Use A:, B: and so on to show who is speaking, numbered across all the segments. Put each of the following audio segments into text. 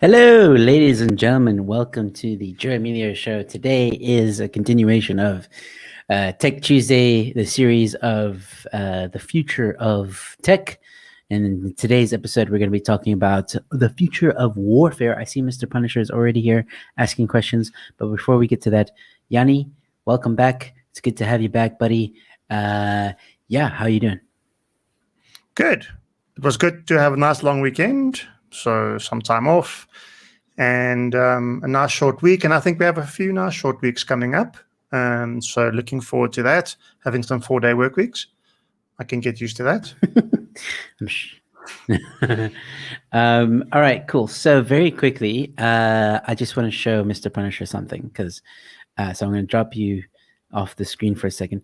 A: Hello, ladies and gentlemen. Welcome to the Joe Emilio Show. Today is a continuation of Tech Tuesday, the series of the future of tech. And in today's episode, we're going to be talking about the future of warfare. I see Mr. Punisher is already here asking questions. But before we get to that, Jannie, welcome back. It's good to have you back, buddy. How you doing?
B: Good. It was good to have a nice long weekend. So some time off and a nice short week. And I think we have a few nice short weeks coming up. So looking forward to that, having some 4-day work weeks. I can get used to that.
A: All right, cool. So very quickly, I just want to show Mr. Punisher something because so I'm going to drop you off the screen for a second.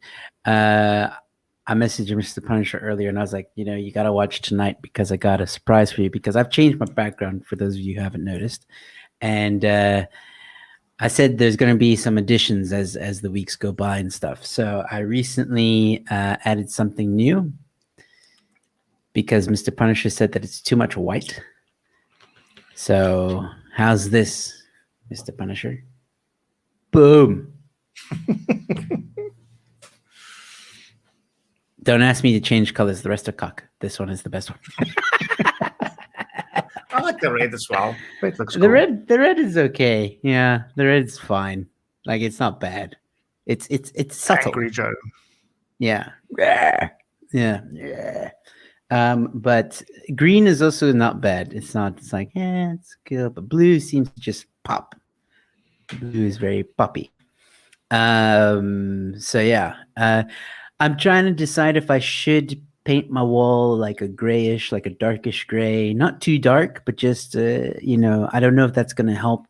A: I messaged Mr. Punisher earlier and I was like, you got to watch tonight because I got a surprise for you because I've changed my background for those of you who haven't noticed. And I said there's going to be some additions as the weeks go by and stuff. So I recently added something new because Mr. Punisher said that it's too much white. So how's this, Mr. Punisher? Boom. Don't ask me to change colors. The rest are cock. This one is the best one.
B: I like the red as well. It looks cool.
A: The red is okay. Yeah, the red's fine. Like it's not bad. It's subtle.
B: Angry Joe.
A: Yeah. Yeah. But green is also not bad. It's like, it's good. But blue seems to just pop. Blue is very poppy. So yeah. I'm trying to decide if I should paint my wall like a grayish, like a darkish gray, not too dark, but just, I don't know if that's going to help.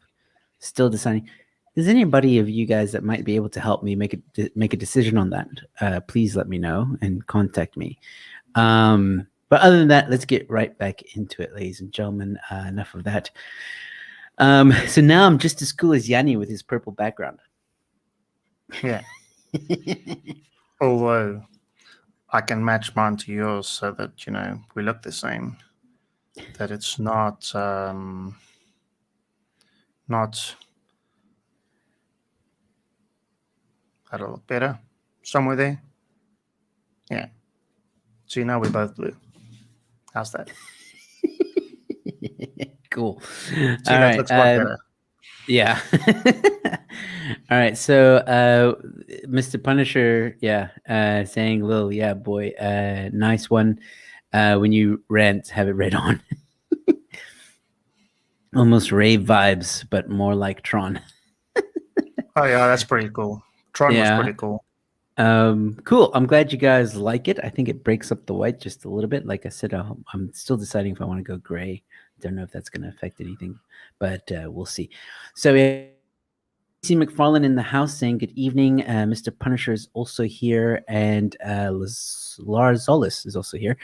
A: Still deciding. Is anybody of you guys that might be able to help me make a decision on that? Please let me know and contact me. But other than that, let's get right back into it, ladies and gentlemen. Enough of that. So now I'm just as cool as Jannie with his purple background.
B: Yeah. Although I can match mine to yours so that, we look the same. That it's not that'll look better. Somewhere there. Yeah. So we're both blue. How's that?
A: Cool.
B: See, that looks much better.
A: Yeah. All right. So, Mr. Punisher, saying, "Lil, yeah, boy, nice one. When you rant, have it read on." Almost rave vibes, but more like Tron.
B: Oh yeah, that's pretty cool. Tron was pretty cool.
A: Cool. I'm glad you guys like it. I think it breaks up the white just a little bit. Like I said, I'm still deciding if I want to go gray. Don't know if that's going to affect anything, but we'll see. So C. McFarlane in the house saying good evening. Mr. Punisher is also here, and Lars Zolis is also here.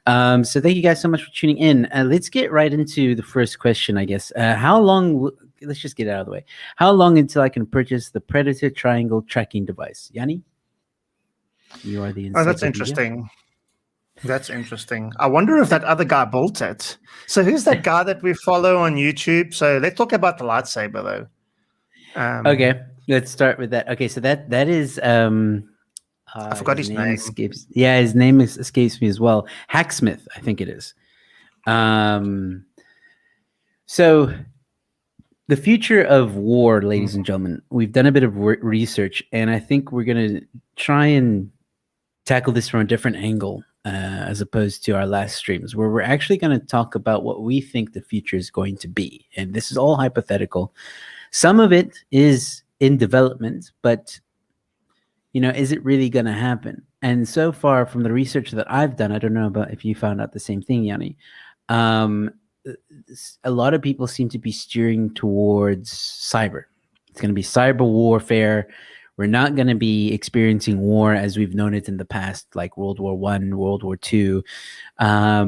A: So thank you guys so much for tuning in. Let's get right into the first question, I guess. How long? Let's just get it out of the way. How long until I can purchase the Predator Triangle tracking device? Jannie, you are the encyclopedia.
B: Oh, that's interesting. That's interesting. I wonder if that other guy built it. So who's that guy that we follow on YouTube? So let's talk about the lightsaber, though.
A: Okay, let's start with that. Okay, so that is
B: I forgot his name.
A: His name escapes me as well. Hacksmith, I think it is. So the future of war, ladies and gentlemen, we've done a bit of research, and I think we're going to try and tackle this from a different angle as opposed to our last streams, where we're actually going to talk about what we think the future is going to be. And this is all hypothetical. Some of it is in development, but, is it really going to happen? And so far from the research that I've done, I don't know about if you found out the same thing, Jannie. A lot of people seem to be steering towards cyber. It's going to be cyber warfare. We're not going to be experiencing war as we've known it in the past, like World War I, World War II. I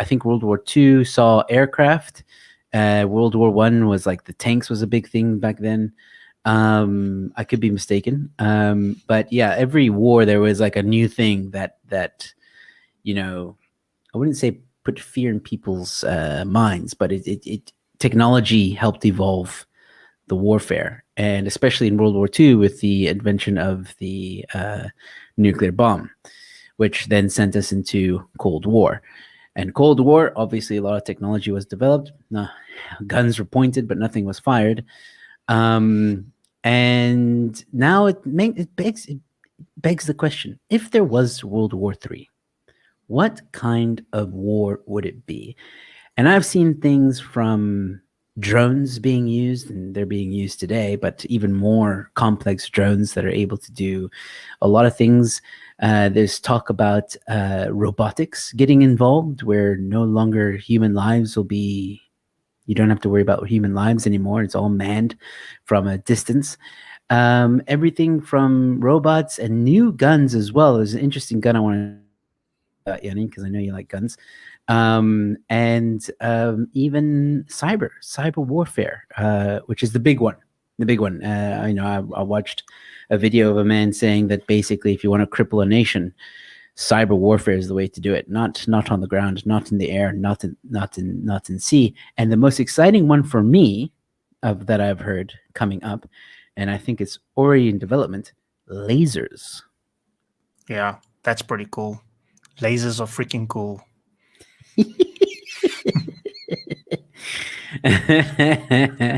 A: think World War II saw aircraft. World War I was like the tanks was a big thing back then. I could be mistaken. But yeah, every war there was like a new thing that I wouldn't say put fear in people's minds, but it technology helped evolve the warfare, and especially in World War II with the invention of the nuclear bomb, which then sent us into Cold War. And Cold War, obviously, a lot of technology was developed. Guns were pointed, but nothing was fired. And now it begs the question: if there was World War III, what kind of war would it be? And I've seen things from drones being used, and they're being used today, but even more complex drones that are able to do a lot of things. There's talk about robotics getting involved, where no longer human lives will be, you don't have to worry about human lives anymore. It's all manned from a distance. Everything from robots and new guns as well. There's an interesting gun I want to Jannie, because I know you like guns, and even cyber warfare, which is the big one. I watched a video of a man saying that basically, if you want to cripple a nation, cyber warfare is the way to do it. Not on the ground, not in the air, not in sea. And the most exciting one for me, that I've heard coming up, and I think it's already in development: lasers.
B: Yeah, that's pretty cool. Lasers are freaking cool.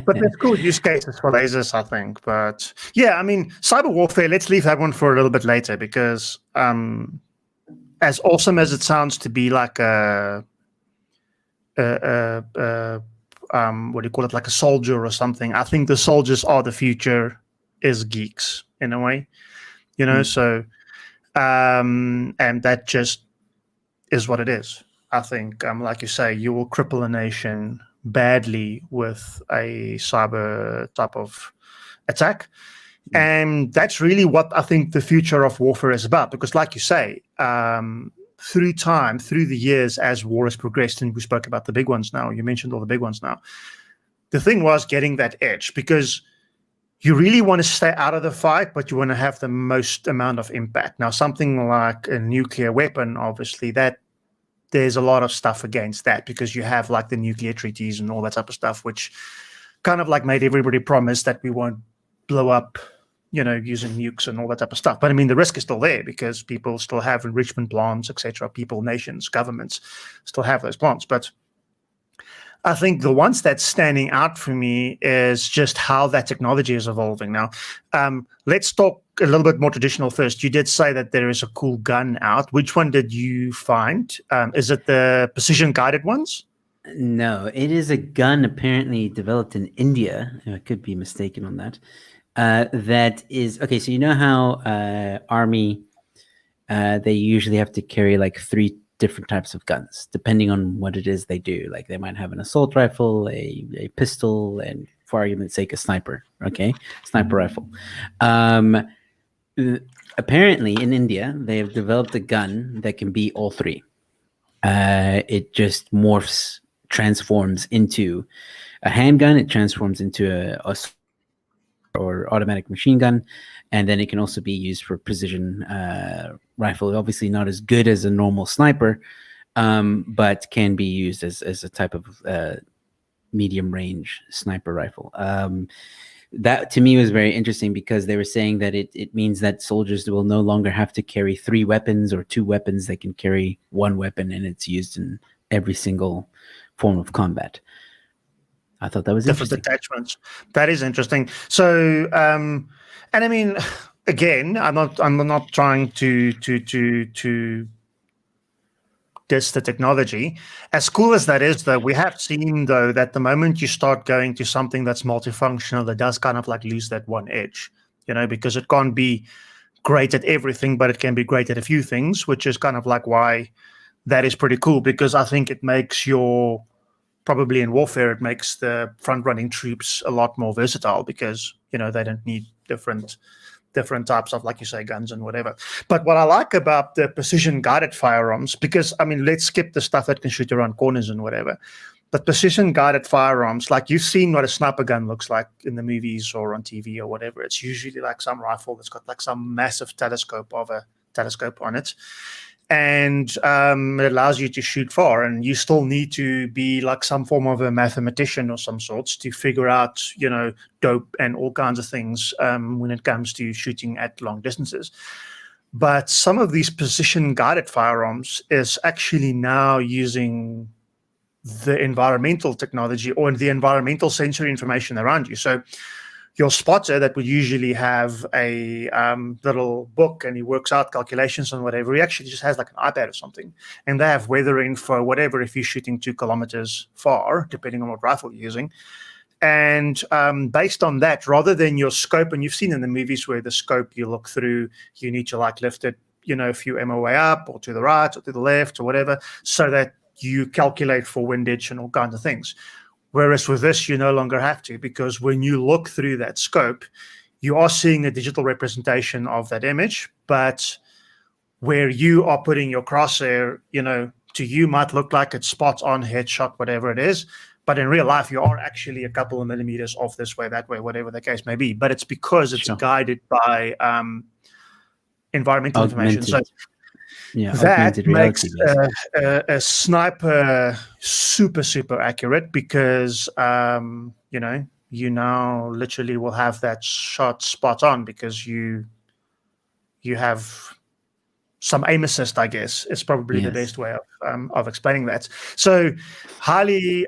B: But there's cool use cases for lasers, I think. But yeah, I mean, cyber warfare, let's leave that one for a little bit later, because as awesome as it sounds to be like what do you call it, like a soldier or something, I think the soldiers are the future is geeks in a way, so and that just is what it is. I think, like you say, you will cripple a nation badly with a cyber type of attack. And that's really what I think the future of warfare is about. Because like you say, through time, through the years, as war has progressed, and we spoke about the big ones now, you mentioned all the big ones now, the thing was getting that edge, because you really want to stay out of the fight, but you want to have the most amount of impact. Now, something like a nuclear weapon, obviously, that there's a lot of stuff against that, because you have like the nuclear treaties and all that type of stuff, which kind of like made everybody promise that we won't blow up, using nukes and all that type of stuff. But I mean, the risk is still there, because people still have enrichment plants, etc. People, nations, governments still have those plants. But I think the ones that's standing out for me is just how that technology is evolving. Now, let's talk a little bit more traditional first. You did say that there is a cool gun out. Which one did you find? Is it the precision-guided ones?
A: No, it is a gun apparently developed in India. I could be mistaken on that. That is, okay, so you know how Army, they usually have to carry like 3 different types of guns, depending on what it is they do. Like they might have an assault rifle, a pistol, and for argument's sake, a sniper. Okay, sniper rifle. Apparently, in India, they have developed a gun that can be all 3. It just transforms into a handgun. It transforms into a or automatic machine gun, and then it can also be used for precision rifle. Obviously not as good as a normal sniper, but can be used as a type of medium range sniper rifle. That to me was very interesting, because they were saying that it means that soldiers will no longer have to carry 3 weapons or 2 weapons. They can carry 1 weapon, and it's used in every single form of combat. I thought that was
B: different
A: interesting.
B: Attachments. That is interesting. So, and I mean, again, I'm not trying to diss the technology. As cool as that is, though, we have seen, though, that the moment you start going to something that's multifunctional, it does kind of like lose that one edge, because it can't be great at everything, but it can be great at a few things, which is kind of like why that is pretty cool, because I think it makes probably in warfare, it makes the front-running troops a lot more versatile, because, they don't need different types of, like you say, guns and whatever. But what I like about the precision-guided firearms, because, I mean, let's skip the stuff that can shoot around corners and whatever, but precision-guided firearms, like you've seen what a sniper gun looks like in the movies or on TV or whatever. It's usually like some rifle that's got like some massive telescope on it. and it allows you to shoot far, and you still need to be like some form of a mathematician or some sorts to figure out, dope and all kinds of things when it comes to shooting at long distances. But some of these position-guided firearms is actually now using the environmental technology or the environmental sensory information around you. So your spotter that would usually have a little book and he works out calculations on whatever, he actually just has like an iPad or something. And they have weather info, whatever, if you're shooting 2 kilometers far, depending on what rifle you're using. And based on that, rather than your scope, and you've seen in the movies where the scope you look through, you need to like lift it, a few MOA up or to the right or to the left or whatever, so that you calculate for windage and all kinds of things. Whereas with this, you no longer have to, because when you look through that scope, you are seeing a digital representation of that image, but where you are putting your crosshair, to you might look like it's spot on, headshot, whatever it is. But in real life, you are actually a couple of millimeters off this way, that way, whatever the case may be. But it's because it's guided by environmental information. So that makes a sniper super, super accurate, because, you now literally will have that shot spot on, because you have some aim assist, I guess, is probably the best way of explaining that. So highly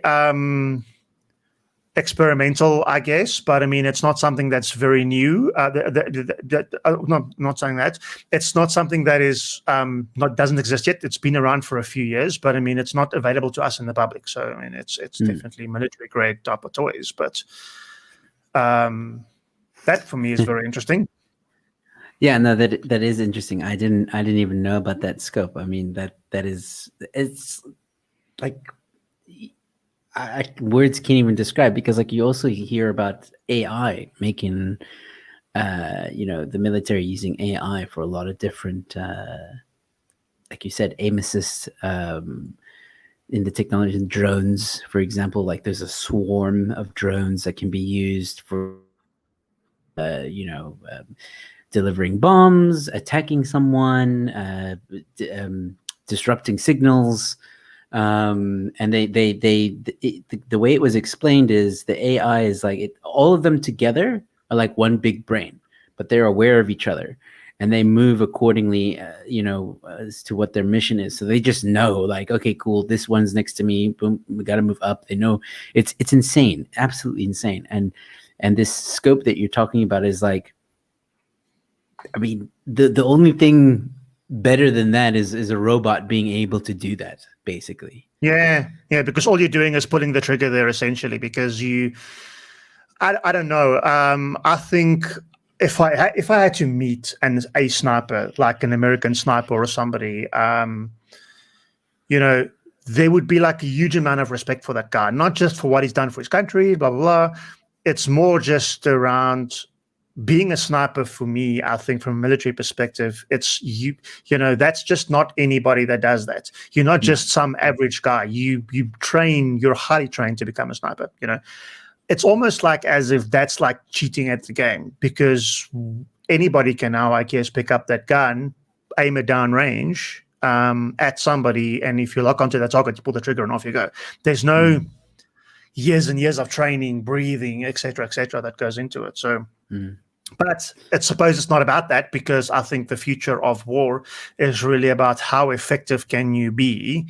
B: experimental, I guess, but I mean, it's not something that's very new. Not saying that. It's not something that is doesn't exist yet. It's been around for a few years, but I mean, it's not available to us in the public. So I mean, it's definitely military grade type of toys. But that for me is very interesting.
A: Yeah, no, that is interesting. I didn't even know about that scope. I mean, it's like words can't even describe, because like you also hear about AI making, the military using AI for a lot of different, like you said, aim assist in the technology, and drones, for example. Like there's a swarm of drones that can be used for, delivering bombs, attacking someone, disrupting signals. And the way it was explained is the AI is like all of them together are like one big brain, but they're aware of each other and they move accordingly, as to what their mission is. So they just know, like, okay, cool, this one's next to me. Boom, we got to move up. They know. It's insane, absolutely insane. And this scope that you're talking about is like, I mean, the only thing better than that is a robot being able to do that, basically.
B: Yeah, because all you're doing is putting the trigger there, essentially, because I don't know. I think if I had to meet a sniper, like an American sniper or somebody, there would be like a huge amount of respect for that guy, not just for what he's done for his country, blah, blah, blah. It's more just around being a sniper. For me, I think from a military perspective, it's that's just not anybody that does that. You're not just some average guy. You're highly trained to become a sniper. It's almost like as if that's like cheating at the game, because anybody can now, I guess, pick up that gun, aim it down range at somebody, and if you lock onto that target, you pull the trigger and off you go. There's no years and years of training, breathing, etc., that goes into it. So. But I suppose it's not about that, because I think the future of war is really about how effective can you be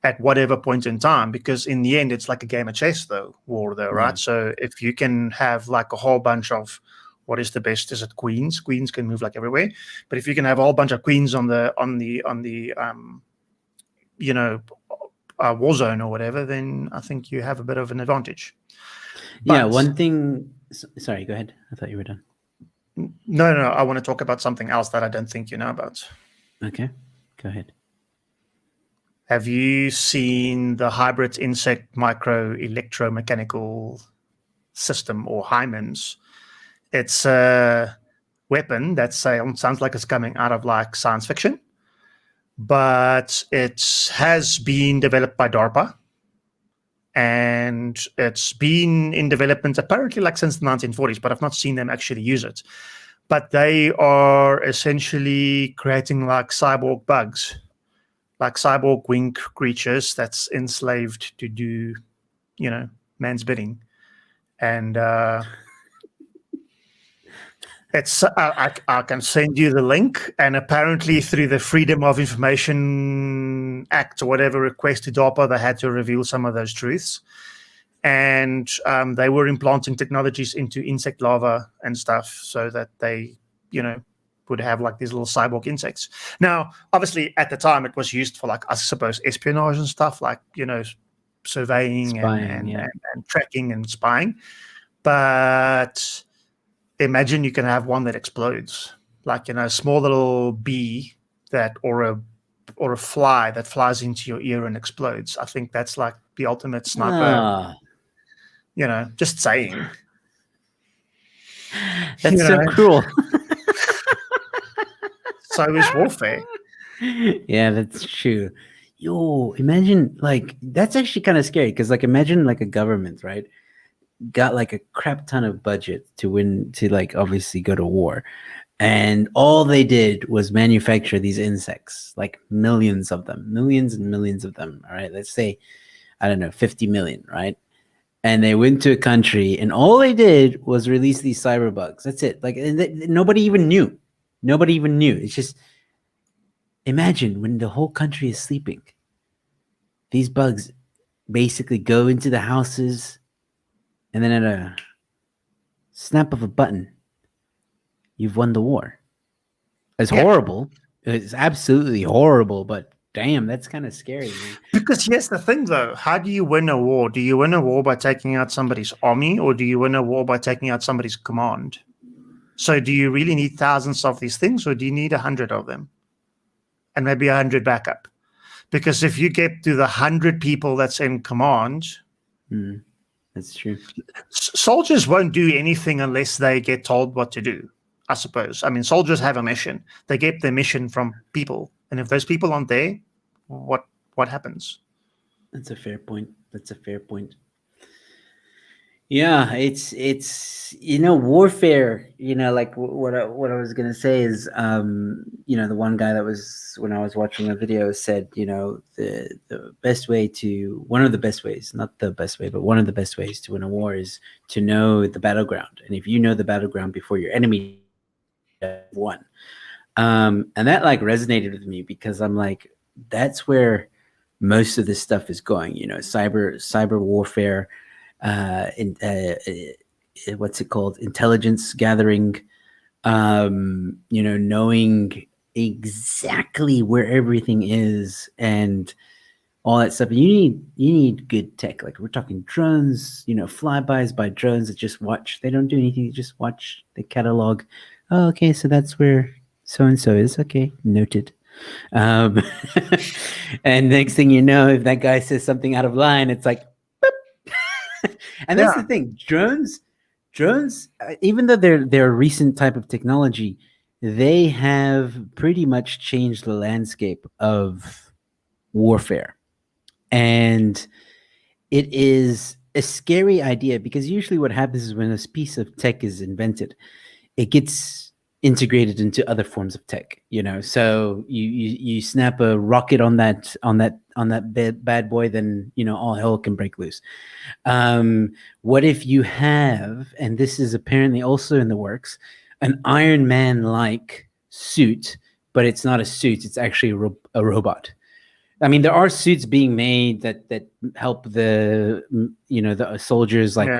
B: at whatever point in time, because in the end, it's like a game of chess, war, right? So if you can have like a whole bunch of, what is the best? Is it queens? Queens can move like everywhere. But if you can have a whole bunch of queens on the war zone or whatever, then I think you have a bit of an advantage.
A: But, one thing. Sorry, go ahead. I thought you were done.
B: No, I want to talk about something else that I don't think you know about.
A: Okay, go ahead.
B: Have you seen the hybrid insect micro electromechanical system, or HIMARS? It's a weapon that sounds like it's coming out of like science fiction, but it has been developed by DARPA. And it's been in development apparently like since the 1940s, but I've not seen them actually use it. But they are essentially creating like cyborg bugs like cyborg wing creatures that's enslaved to do, man's bidding. And it's I can send you the link, and apparently through the Freedom of Information Act or whatever request to DARPA, they had to reveal some of those truths. And they were implanting technologies into insect larvae and stuff so that they, would have like these little cyborg insects. Now, obviously, at the time, it was used for like, I suppose, espionage and stuff, like, surveying
A: Spying,
B: and tracking and spying. But imagine you can have one that explodes, like, a small little bee that or a fly that flies into your ear and explodes. I think that's like the ultimate sniper. Just saying.
A: That's so cruel.
B: So is warfare.
A: Yeah, that's true. Yo, imagine, like, that's actually kind of scary because, like, imagine like a government, right? Got like a crap ton of budget to like obviously go to war, and all they did was manufacture these insects, like millions of them, millions and millions of them. All right, let's say, I don't know, 50 million, right? And they went to a country, and all they did was release these cyber bugs. That's it. Like, nobody even knew. Nobody even knew. It's just, imagine when the whole country is sleeping. These bugs basically go into the houses, and then at a snap of a button, you've won the war. It's horrible. It's absolutely horrible, but damn, that's kind of scary, man.
B: Because here's the thing, though. How do you win a war? Do you win a war by taking out somebody's army, or do you win a war by taking out somebody's command? So do you really need thousands of these things, or do you need 100 of them? And maybe 100 backup? Because if you get to the 100 people that's in command...
A: That's true.
B: Soldiers won't do anything unless they get told what to do, I suppose. I mean, soldiers have a mission. They get their mission from people. And if those people aren't there, what happens?
A: That's a fair point. Yeah, it's warfare, like what I was going to say is, the one guy that was, when I was watching a video, said, the best way to, one of the best ways, not the best way, but one of the best ways to win a war is to know the battleground. And if you know the battleground before your enemy won. And that like resonated with me because I'm like, that's where most of this stuff is going, cyber warfare, what's it called? Intelligence gathering, knowing exactly where everything is and all that stuff. You need good tech. Like we're talking drones, flybys by drones that just watch. They don't do anything. They just watch the catalog. Oh, okay. So that's where so-and-so is. Okay. Noted. And next thing you know, if that guy says something out of line, it's like, and that's the thing. Drones, even though they're a recent type of technology, they have pretty much changed the landscape of warfare. And it is a scary idea because usually what happens is when a piece of tech is invented, it gets integrated into other forms of tech, so you snap a rocket on that bad boy, then all hell can break loose. What if you have, and this is apparently also in the works, an Iron Man like suit, but it's not a suit, it's actually a robot. I mean, there are suits being made that help the the soldiers, like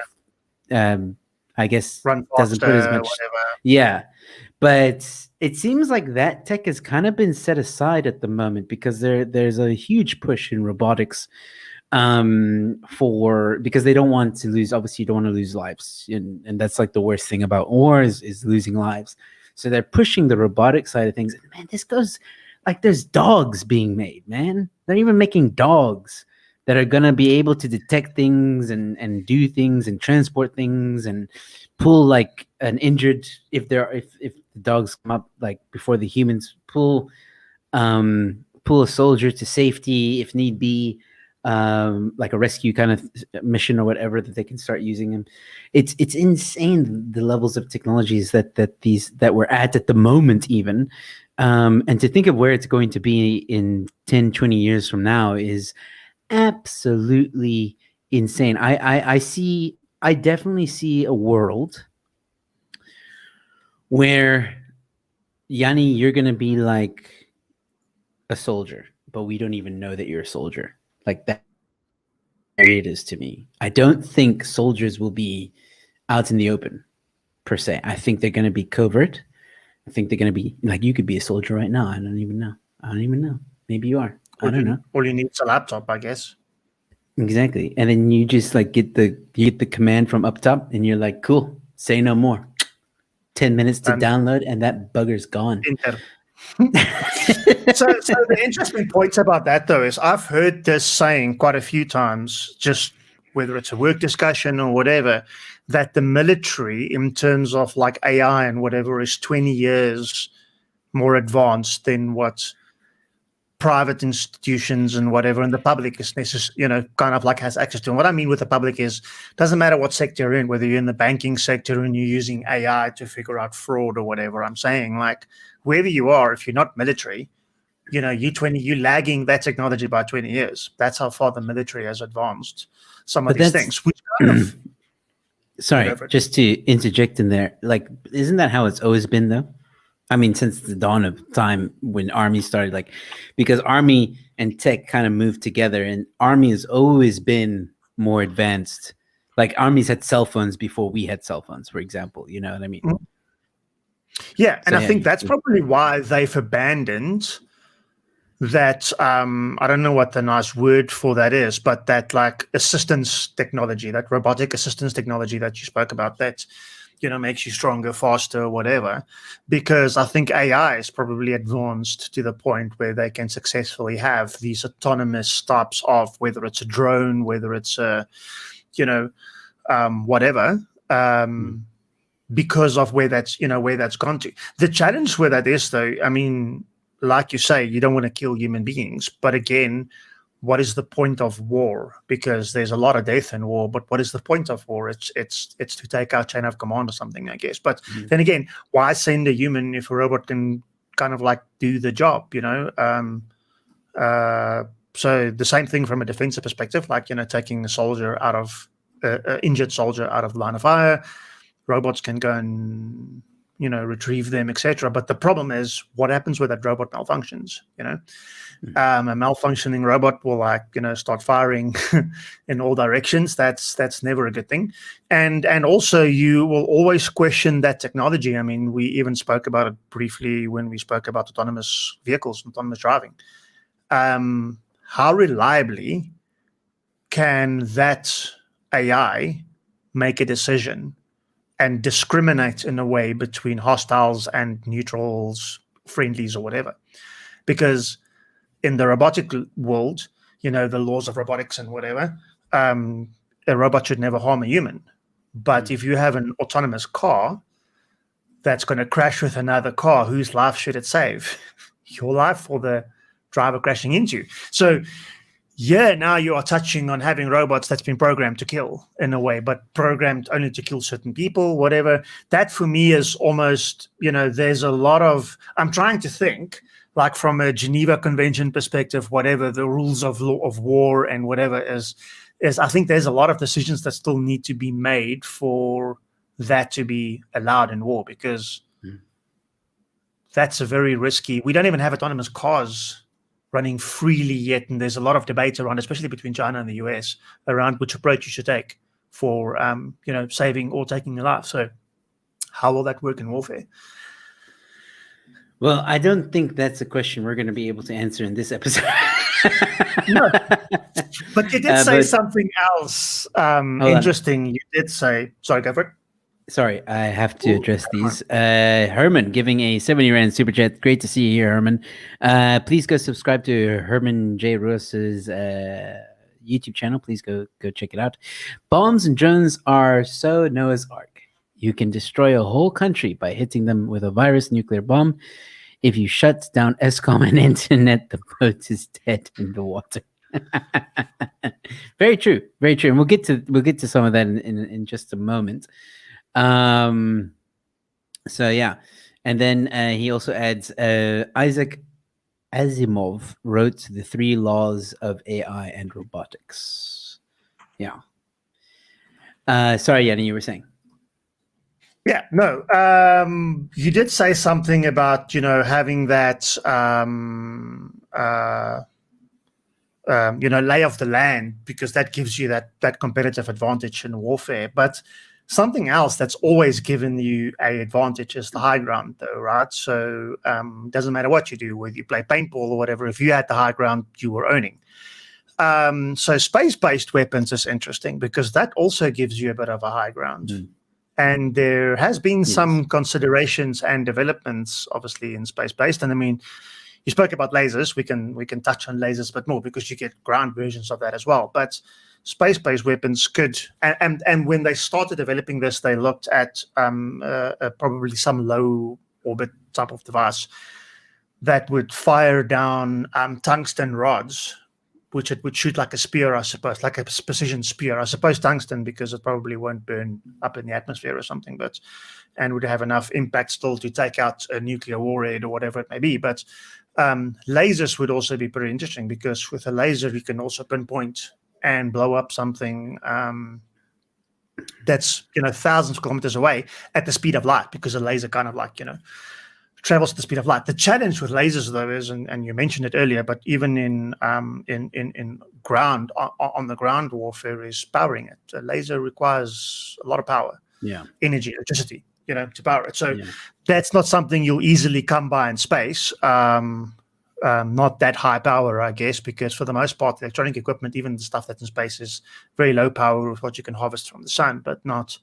A: I guess
B: run faster,
A: doesn't put as much
B: whatever.
A: Yeah. But it seems like that tech has kind of been set aside at the moment because there's a huge push in robotics because they don't want to lose. Obviously, you don't want to lose lives, and that's like the worst thing about war is losing lives. So they're pushing the robotic side of things. And man, this goes like there's dogs being made. Man, they're even making dogs that are gonna be able to detect things and do things and transport things and pull like an injured if the dogs come up like before the humans, pull a soldier to safety if need be, like a rescue kind of mission or whatever, that they can start using them. It's insane the levels of technologies that we're at the moment even. And to think of where it's going to be in 10, 20 years from now is absolutely insane. I definitely see a world where, Jannie, you're going to be like a soldier, but we don't even know that you're a soldier. Like that it is to me. I don't think soldiers will be out in the open per se. I think they're going to be covert. I think they're going to be like, you could be a soldier right now. I don't even know. Maybe you are. I don't know.
B: All you need is a laptop, I guess.
A: Exactly. And then you just like get the command from up top, and you're like, cool, say no more. 10 minutes to download, and that bugger's gone.
B: So the interesting points about that, though, is I've heard this saying quite a few times, just whether it's a work discussion or whatever, that the military, in terms of like AI and whatever, is 20 years more advanced than what private institutions and whatever, and the public is kind of like has access to. And what I mean with the public is, doesn't matter what sector you're in, whether you're in the banking sector and you're using AI to figure out fraud or whatever. I'm saying, like, wherever you are, if you're not military, you're lagging that technology by 20 years. That's how far the military has advanced some of these things. Which kind of
A: sorry, just to interject in there, like, isn't that how it's always been though? I mean, since the dawn of time when Army started, like, because Army and tech kind of moved together, and Army has always been more advanced. Like, armies had cell phones before we had cell phones, for example. You know what I mean?
B: Yeah, and I think that's probably why they've abandoned that. I don't know what the nice word for that is, but that like assistance technology, that robotic assistance technology that you spoke about, that makes you stronger, faster, whatever, because I think AI is probably advanced to the point where they can successfully have these autonomous types of, whether it's a drone, whether it's a, whatever, because of where that's gone to. The challenge with that is, though, I mean, like you say, you don't want to kill human beings, but again, what is the point of war? Because there's a lot of death in war, but what is the point of war? It's to take out chain of command or something, I guess. But then again, why send a human if a robot can kind of like do the job, So the same thing from a defensive perspective, like, taking a soldier out of injured soldier out of the line of fire. Robots can go and retrieve them, etc. But the problem is, what happens when that robot malfunctions? A malfunctioning robot will start firing in all directions. That's never a good thing. And also, you will always question that technology. I mean, we even spoke about it briefly when we spoke about autonomous vehicles, autonomous driving. How reliably can that AI make a decision and discriminate in a way between hostiles and neutrals, friendlies, or whatever? Because in the robotic world, the laws of robotics and whatever, a robot should never harm a human. But if you have an autonomous car that's going to crash with another car, whose life should it save? Your life or the driver crashing into you? So, yeah, now you are touching on having robots that's been programmed to kill in a way, but programmed only to kill certain people, whatever. That for me is almost, there's a lot of, I'm trying to think, like from a Geneva Convention perspective, whatever the rules of law of war and whatever is I think there's a lot of decisions that still need to be made for that to be allowed in war, because that's a very risky. We don't even have autonomous cars running freely yet, and there's a lot of debate around, especially between China and the US, around which approach you should take for saving or taking a life. So how will that work in warfare?
A: Well, I don't think that's a question we're going to be able to answer in this episode.
B: No. But you did say something else interesting. You did say, sorry, go for it.
A: Sorry, I have to address these. Herman giving a 70 Rand super chat. Great to see you here, Herman. Please go subscribe to Herman J. Ross's YouTube channel. Please go check it out. Bombs and drones are so Noah's Ark. You can destroy a whole country by hitting them with a virus nuclear bomb. If you shut down ESCOM and internet, the boat is dead in the water. Very true, very true. And we'll get to some of that in just a moment. So yeah, And then he also adds Isaac Asimov wrote The Three Laws of AI and Robotics. Yeah. Sorry, Jannie, you were saying.
B: Yeah, no. You did say something about having that lay of the land, because that gives you that competitive advantage in warfare. But something else that's always given you a advantage is the high ground, though, right? So doesn't matter what you do, whether you play paintball or whatever. If you had the high ground, you were owning. So space-based weapons is interesting because that also gives you a bit of a high ground.
A: Mm.
B: And there has been some considerations and developments, obviously, in space-based. And I mean, you spoke about lasers. We can touch on lasers a bit more because you get ground versions of that as well. But space-based weapons could, and when they started developing this, they looked at probably some low orbit type of device that would fire down tungsten rods, which it would shoot like a spear, I suppose, like a precision spear. I suppose tungsten, because it probably won't burn up in the atmosphere or something, and would have enough impact still to take out a nuclear warhead or whatever it may be. But lasers would also be pretty interesting, because with a laser, you can also pinpoint and blow up something that's thousands of kilometers away at the speed of light, because a laser kind of like travels at the speed of light. The challenge with lasers, though, is, and you mentioned it earlier, but even in ground, on the ground warfare, is powering it. A laser requires a lot of power, energy, electricity, to power it. So that's not something you'll easily come by in space. Not that high power, I guess, because for the most part, electronic equipment, even the stuff that's in space, is very low power with what you can harvest from the sun, but not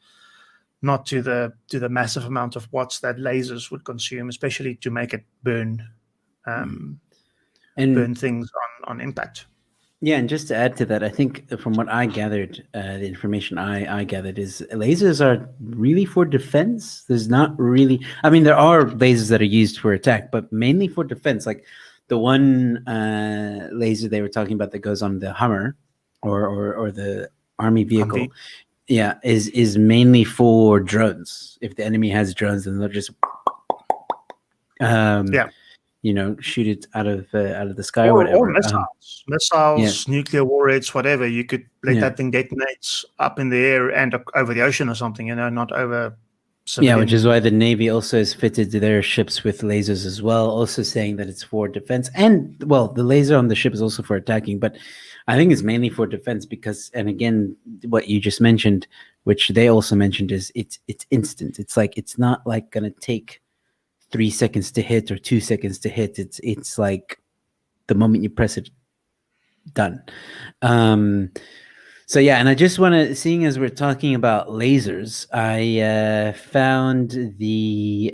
B: to the massive amount of watts that lasers would consume, especially to make it burn burn things on impact.
A: Yeah, and just to add to that, I think from what I gathered, the information I gathered is lasers are really for defense. There's not really, I mean, there are lasers that are used for attack, but mainly for defense. Like the one laser they were talking about that goes on the Hummer or the army vehicle.
B: Humvee.
A: Yeah, is mainly for drones. If the enemy has drones, then they'll just shoot it out of the sky or whatever.
B: Or missiles, nuclear warheads, whatever. You could let that thing detonate up in the air and over the ocean or something. Not over.
A: Yeah, which is why the Navy also has fitted their ships with lasers as well, also saying that it's for defense. And, well, the laser on the ship is also for attacking, but I think it's mainly for defense because, and again, what you just mentioned, which they also mentioned, is it's instant. It's like, it's not like going to take 3 seconds to hit or 2 seconds to hit. It's like the moment you press it, done. So yeah, and I just want to, seeing as we're talking about lasers, I found the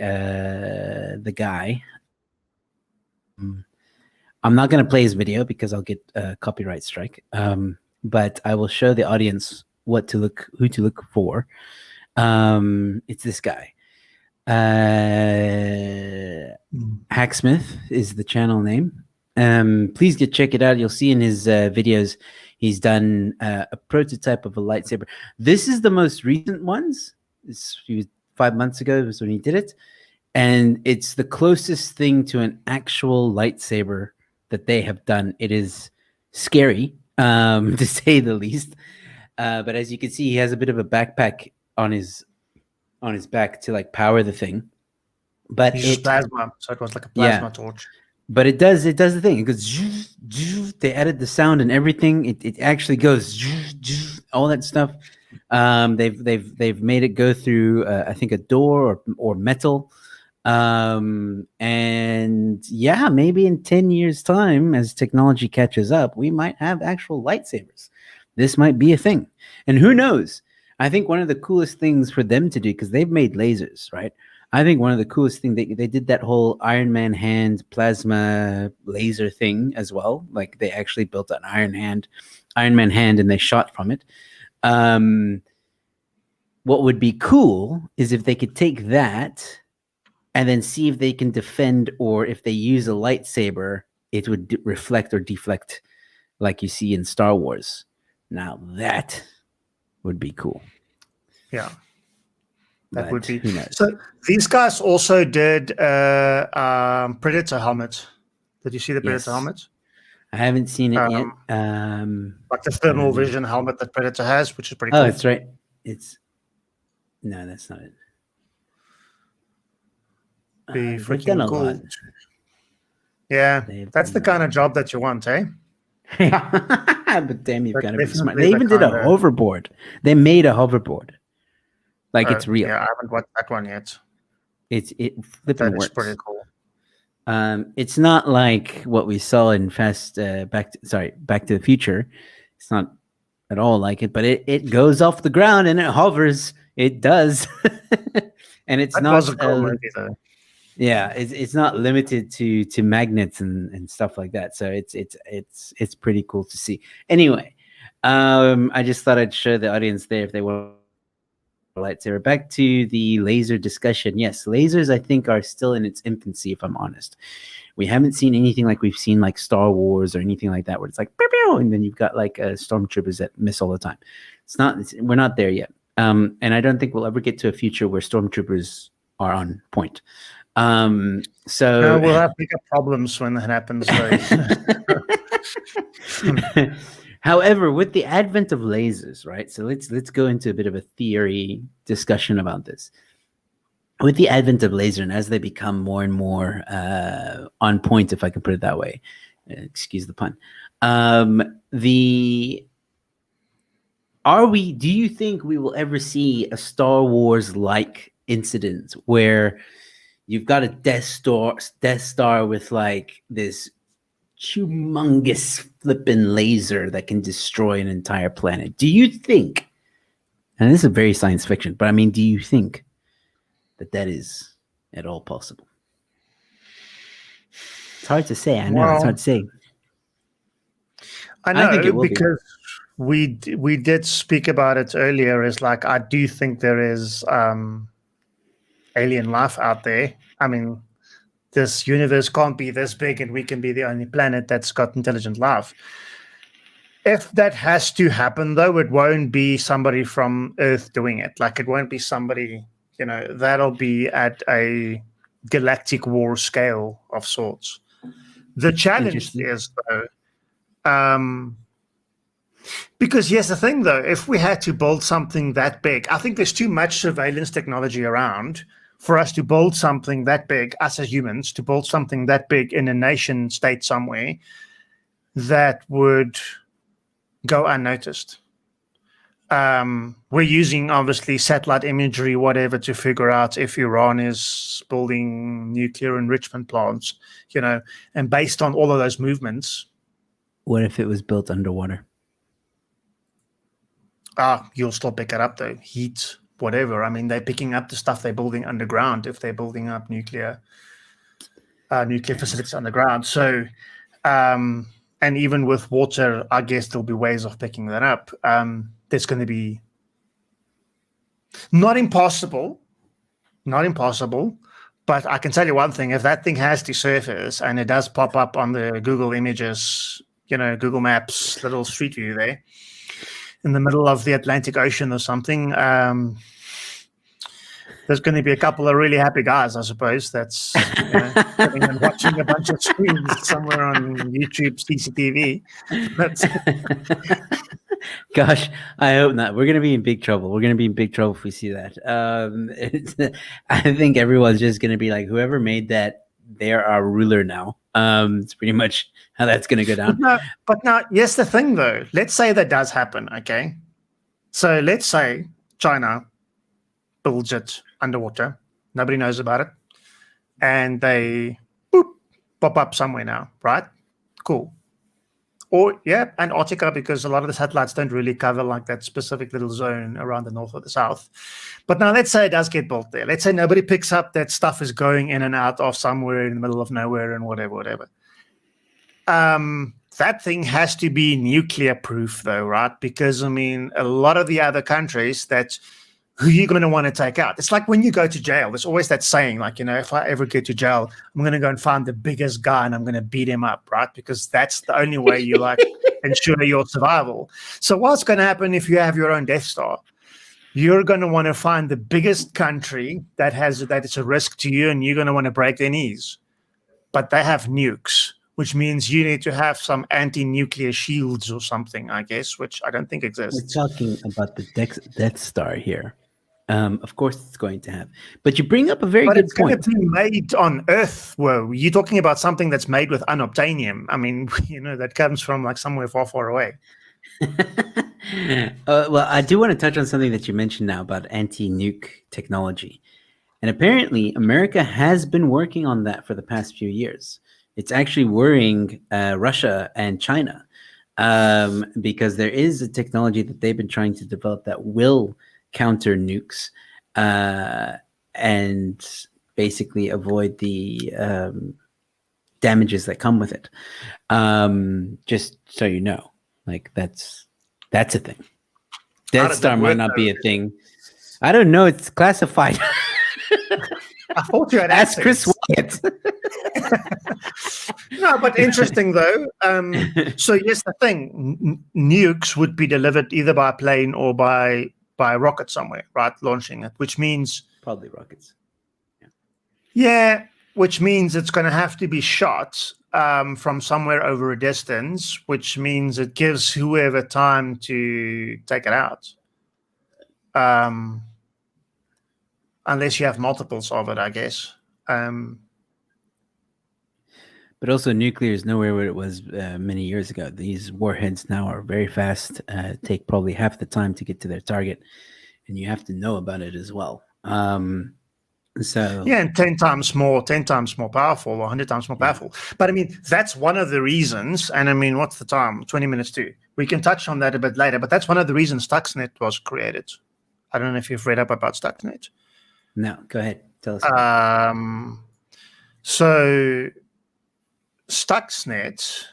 A: guy. I'm not going to play his video because I'll get a copyright strike. But I will show the audience who to look for. It's this guy. Hacksmith is the channel name. Please check it out. You'll see in his videos he's done a prototype of a lightsaber. This is the most recent ones. This was 5 months ago was when he did it, and it's the closest thing to an actual lightsaber that they have done. It is scary, to say the least. But as you can see, he has a bit of a backpack on his back to like power the thing. But
B: it's plasma, so it was like a plasma torch.
A: But it does the thing. It goes. They added the sound and everything. It actually goes all that stuff. They've made it go through I think a door or metal. And yeah, maybe in 10 years' time, as technology catches up, we might have actual lightsabers. This might be a thing, and who knows? I think one of the coolest things for them to do, because they've made lasers, right? I think one of the coolest things, they did that whole Iron Man hand plasma laser thing as well. Like they actually built an Iron Man hand, and they shot from it. What would be cool is if they could take that and then see if they can defend, or if they use a lightsaber, it would reflect or deflect like you see in Star Wars. Now that would be cool.
B: Yeah. That would
A: but
B: be.
A: who knows?
B: So these guys also did Predator helmet. Did you see the Predator helmet?
A: I haven't seen it yet.
B: Like the thermal vision helmet that Predator has, which is pretty cool.
A: Oh, that's right. No, that's not it. They've done a lot.
B: Yeah, that's the kind of job that you want, eh?
A: But damn, you've got to be smart. They
B: definitely
A: even did a hoverboard. They made a hoverboard. Like it's real.
B: Yeah, I haven't watched that one yet.
A: It flipping works.
B: That is pretty cool.
A: It's not like what we saw in Back to the Future. It's not at all like it, but it goes off the ground and it hovers. It does, and it's not.
B: Was a cool movie, though.
A: Yeah, it's not limited to magnets and stuff like that. So it's pretty cool to see. Anyway, I just thought I'd show the audience there if they want a lightsaber. Back to the laser discussion. Yes, lasers I think are still in its infancy, if I'm honest. We haven't seen anything like we've seen like Star Wars or anything like that, where it's like pew, pew, and then you've got like stormtroopers that miss all the time. We're not there yet. And I don't think we'll ever get to a future where stormtroopers are on point. So
B: we'll have bigger problems when that happens.
A: However, with the advent of lasers, right? So let's go into a bit of a theory discussion about this. With the advent of laser, and as they become more and more on point, if I can put it that way, excuse the pun. Do you think we will ever see a Star Wars like incident where you've got a Death Star with like this humongous flipping laser that can destroy an entire planet? Do you think, and this is very science fiction, but I mean, do you think that is at all possible? It's hard to say. I know it's hard to say.
B: I know, I think it will because we did speak about it earlier. Is like, I do think there is alien life out there. I mean, this universe can't be this big and we can be the only planet that's got intelligent life. If that has to happen, though, it won't be somebody from Earth doing it. Like, it won't be somebody, that'll be at a galactic war scale of sorts. The challenge is, though, because here's the thing, though, if we had to build something that big, I think there's too much surveillance technology around for us to build something that big, us as humans, to build something that big in a nation state somewhere that would go unnoticed. We're using, obviously, satellite imagery, whatever, to figure out if Iran is building nuclear enrichment plants, and based on all of those movements.
A: What if it was built underwater?
B: You'll still pick it up, though. Heat, whatever. I mean, they're picking up the stuff they're building underground if they're building up nuclear facilities underground. So, and even with water, I guess there'll be ways of picking that up. There's going to be not impossible, but I can tell you one thing: if that thing has to surface and it does pop up on the Google Images, Google Maps little street view there, in the middle of the Atlantic Ocean or something, there's going to be a couple of really happy guys, I suppose, that's sitting and watching a bunch of screens somewhere on YouTube, CCTV.
A: Gosh, I hope not. We're going to be in big trouble. We're going to be in big trouble if we see that. I think everyone's just going to be like, whoever made that, they're our ruler now. It's pretty much how that's going to go down.
B: But now, here's the thing, though. Let's say that does happen, okay? So let's say China builds it underwater. Nobody knows about it. And they pop up somewhere now, right? Cool. Or, Antarctica, because a lot of the satellites don't really cover like that specific little zone around the north or the south. But now let's say it does get built there. Let's say nobody picks up that stuff is going in and out of somewhere in the middle of nowhere and whatever. That thing has to be nuclear proof, though, right? Because, I mean, a lot of the other countries who you're going to want to take out. It's like when you go to jail, there's always that saying, like, if I ever get to jail, I'm going to go and find the biggest guy and I'm going to beat him up, right? Because that's the only way you ensure your survival. So what's going to happen if you have your own Death Star? you're going to want to find the biggest country that is a risk to you, and you're going to want to break their knees. But they have nukes, which means you need to have some anti-nuclear shields or something, I guess, which I don't think exists.
A: We're talking about the Death Star here. Of course, it's going to have. But you bring up a very good point.
B: But it's going to be made on Earth. Whoa, you're talking about something that's made with unobtainium. I mean, that comes from like somewhere far, far away.
A: Well, I do want to touch on something that you mentioned now about anti-nuke technology. And apparently, America has been working on that for the past few years. It's actually worrying Russia and China because there is a technology that they've been trying to develop that will counter nukes and basically avoid the damages that come with it. Just so you know, like that's a thing. Death Star might not be a thing. I don't know. It's classified.
B: I thought you had
A: asked Chris Wyatt.
B: No, but interesting though. So yes, the thing, nukes would be delivered either by plane or by rocket somewhere, right? Launching it, which means
A: probably rockets.
B: Yeah, which means it's going to have to be shot from somewhere over a distance, which means it gives whoever time to take it out. Unless you have multiples of it, I guess.
A: But also, nuclear is nowhere where it was many years ago. These warheads now are very fast, take probably half the time to get to their target, and you have to know about it as well. So
B: yeah, and 10 times more powerful, or 100 times more powerful. But I mean, that's one of the reasons. And I mean, what's the time? 20 minutes too. We can touch on that a bit later. But that's one of the reasons Stuxnet was created. I don't know if you've read up about Stuxnet.
A: No, go ahead. Tell us.
B: So Stuxnet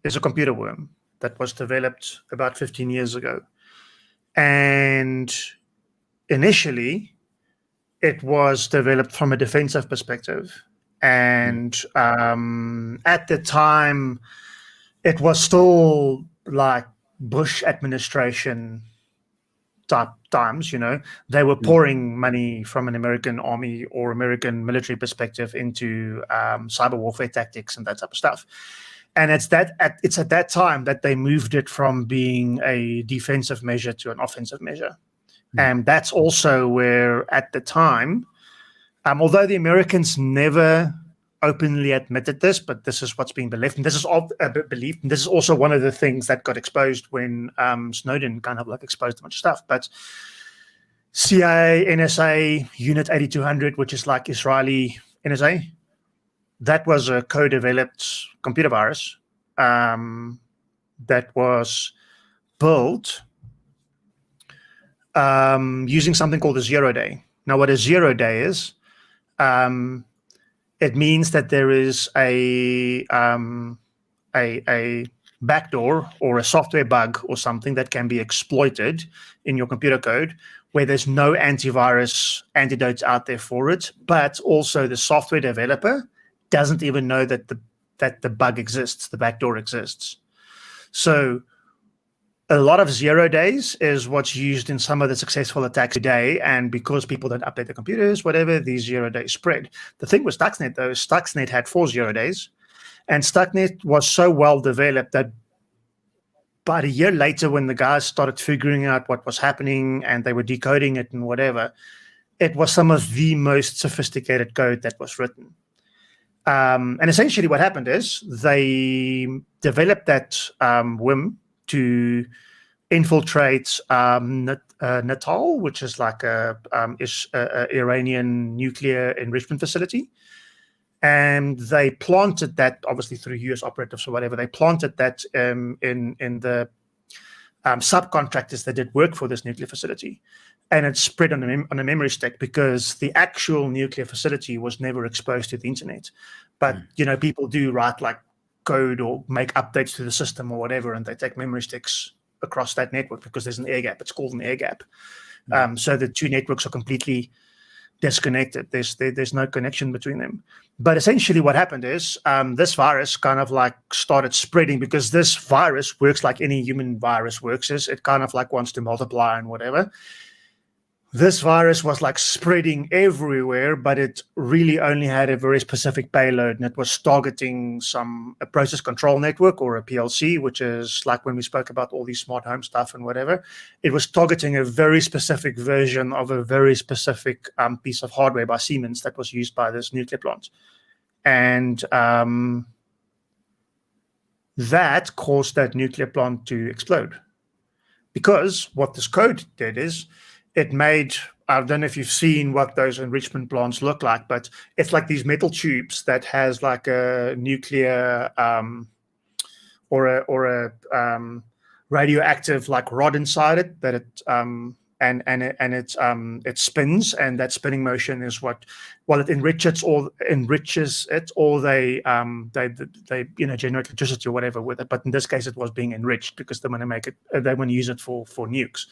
B: is a computer worm that was developed about 15 years ago. And initially, it was developed from a defensive perspective. And at the time, it was still like Bush administration type times, they were pouring money from an American army or American military perspective into cyber warfare tactics and that type of stuff. And it's at that time that they moved it from being a defensive measure to an offensive measure. And that's also where, at the time, although the Americans never openly admitted this, but this is what's being believed, and this is all believed, and this is also one of the things that got exposed when Snowden kind of like exposed a bunch of stuff. But CIA, NSA, Unit 8200, which is like Israeli NSA, that was a co-developed computer virus that was built using something called a 0 day. Now, what a 0 day is, it means that there is a backdoor or a software bug or something that can be exploited in your computer code where there's no antivirus antidotes out there for it, but also the software developer doesn't even know that the bug exists, the backdoor exists. So a lot of 0 days is what's used in some of the successful attacks today. And because people don't update their computers, whatever, these 0 days spread. The thing with Stuxnet, though, is Stuxnet had 4 0 days. And Stuxnet was so well developed that about a year later, when the guys started figuring out what was happening and they were decoding it and whatever, it was some of the most sophisticated code that was written. And essentially what happened is they developed that whim to infiltrate Natal, which is like a Iranian nuclear enrichment facility. And they planted that, obviously through US operatives or whatever, they planted that in the subcontractors that did work for this nuclear facility. And it spread on a memory stick because the actual nuclear facility was never exposed to the internet. But, people do write like code or make updates to the system or whatever, and they take memory sticks across that network because there's an air gap. It's called an air gap. So the two networks are completely disconnected. There's no connection between them. But essentially what happened is this virus kind of like started spreading, because this virus works like any human virus works, is it kind of like wants to multiply and whatever. This virus was like spreading everywhere, but it really only had a very specific payload, and it was targeting a process control network, or a PLC, which is like when we spoke about all these smart home stuff and whatever. It was targeting a very specific version of a very specific piece of hardware by Siemens that was used by this nuclear plant. And that caused that nuclear plant to explode. Because what this code did is, it made, I don't know if you've seen what those enrichment plants look like, but it's like these metal tubes that has like a nuclear or a radioactive like rod inside it that it it spins, and that spinning motion is what it enriches it, or they generate electricity or whatever with it. But in this case, it was being enriched because they want to use it for nukes.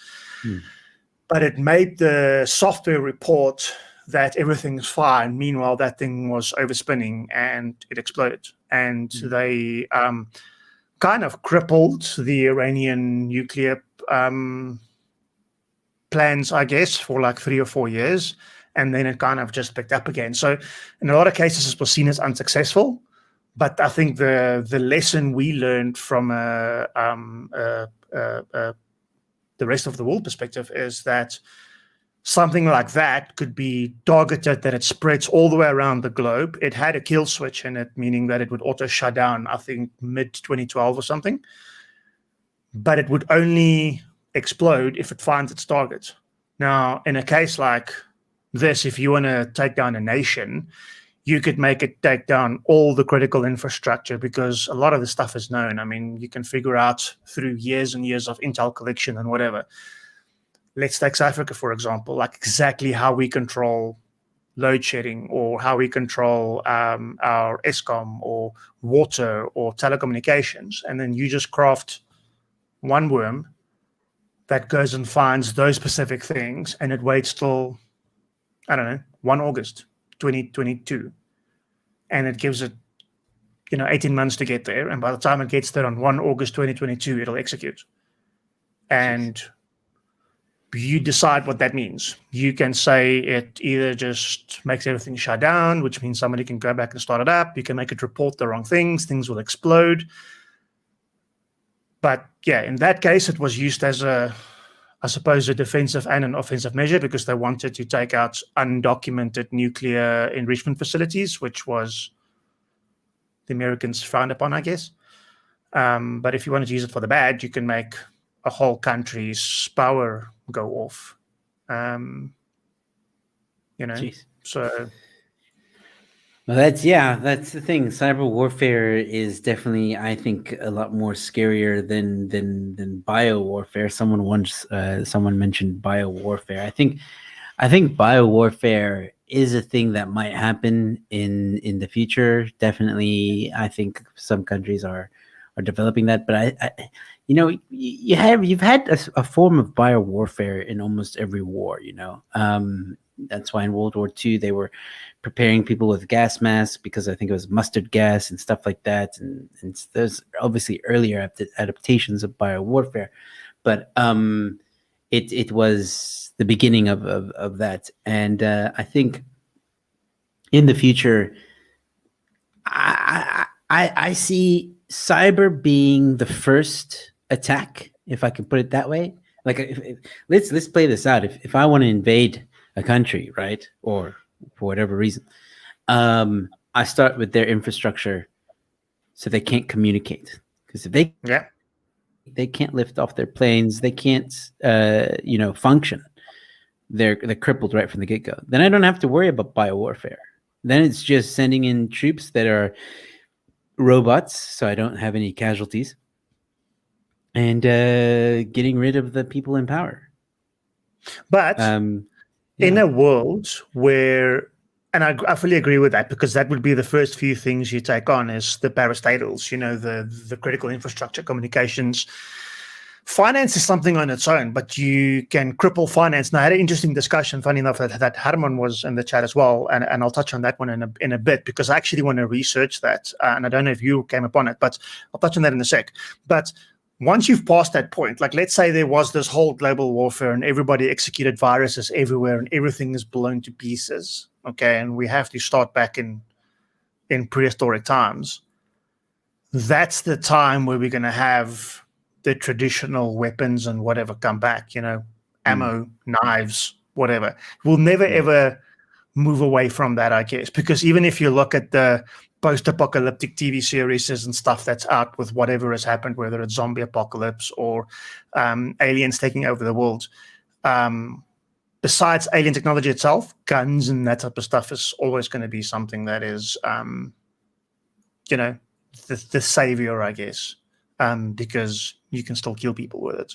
B: But it made the software report that everything's fine. Meanwhile, that thing was overspinning and it exploded. And they kind of crippled the Iranian nuclear plans, I guess, for like 3 or 4 years. And then it kind of just picked up again. So in a lot of cases, it was seen as unsuccessful. But I think the lesson we learned from the rest of the world perspective is that something like that could be targeted, that it spreads all the way around the globe. It had a kill switch in it, meaning that it would auto shut down, I think, mid-2012 or something. But it would only explode if it finds its target. Now, in a case like this, if you want to take down a nation, you could make it take down all the critical infrastructure, because a lot of the stuff is known. I mean, you can figure out through years and years of intel collection and whatever. Let's take South Africa, for example, like exactly how we control load shedding, or how we control our ESCOM or water or telecommunications. And then you just craft one worm that goes and finds those specific things, and it waits till, I don't know, 1 August. 2022, and it gives it 18 months to get there, and by the time it gets there on 1 August 2022, it'll execute. And you decide what that means. You can say it either just makes everything shut down, which means somebody can go back and start it up. You can make it report the wrong things will explode. But yeah, in that case, it was used as I suppose, a defensive and an offensive measure, because they wanted to take out undocumented nuclear enrichment facilities, which was the Americans frowned upon, I guess. But if you wanted to use it for the bad, you can make a whole country's power go off.
A: Jeez.
B: So...
A: Well, that's the thing. Cyber warfare is definitely, I think, a lot more scarier than biowarfare. Someone mentioned biowarfare. I think biowarfare is a thing that might happen in the future. Definitely, I think some countries are developing that. But you've had a form of biowarfare in almost every war. That's why in World War II they were preparing people with gas masks, because I think it was mustard gas and stuff like that. And there's obviously earlier adaptations of biowarfare, but it was the beginning of that. And I think in the future, I see cyber being the first attack, if I can put it that way. Like, let's play this out. If I want to invade a country, right, or for whatever reason, I start with their infrastructure, so they can't communicate. Because if they can't lift off their planes, they can't function. They're crippled right from the get-go. Then I don't have to worry about biowarfare. Then it's just sending in troops that are robots, so I don't have any casualties, and getting rid of the people in power.
B: But in a world where, and I fully agree with that, because that would be the first few things you take on is the parastatals, the critical infrastructure, communications, finance is something on its own, but you can cripple finance. Now, I had an interesting discussion, funny enough, that Herman was in the chat as well, and I'll touch on that one in a bit, because I actually want to research that, and I don't know if you came upon it, but I'll touch on that in a sec. But once you've passed that point, like let's say there was this whole global warfare and everybody executed viruses everywhere and everything is blown to pieces, okay, and we have to start back in prehistoric times, that's the time where we're going to have the traditional weapons and whatever come back, ammo, knives, whatever. We'll never, ever move away from that, I guess, because even if you look at the post-apocalyptic TV series and stuff that's out with whatever has happened, whether it's zombie apocalypse or aliens taking over the world, besides alien technology itself, guns and that type of stuff is always going to be something that is, the savior, I guess, because you can still kill people with it.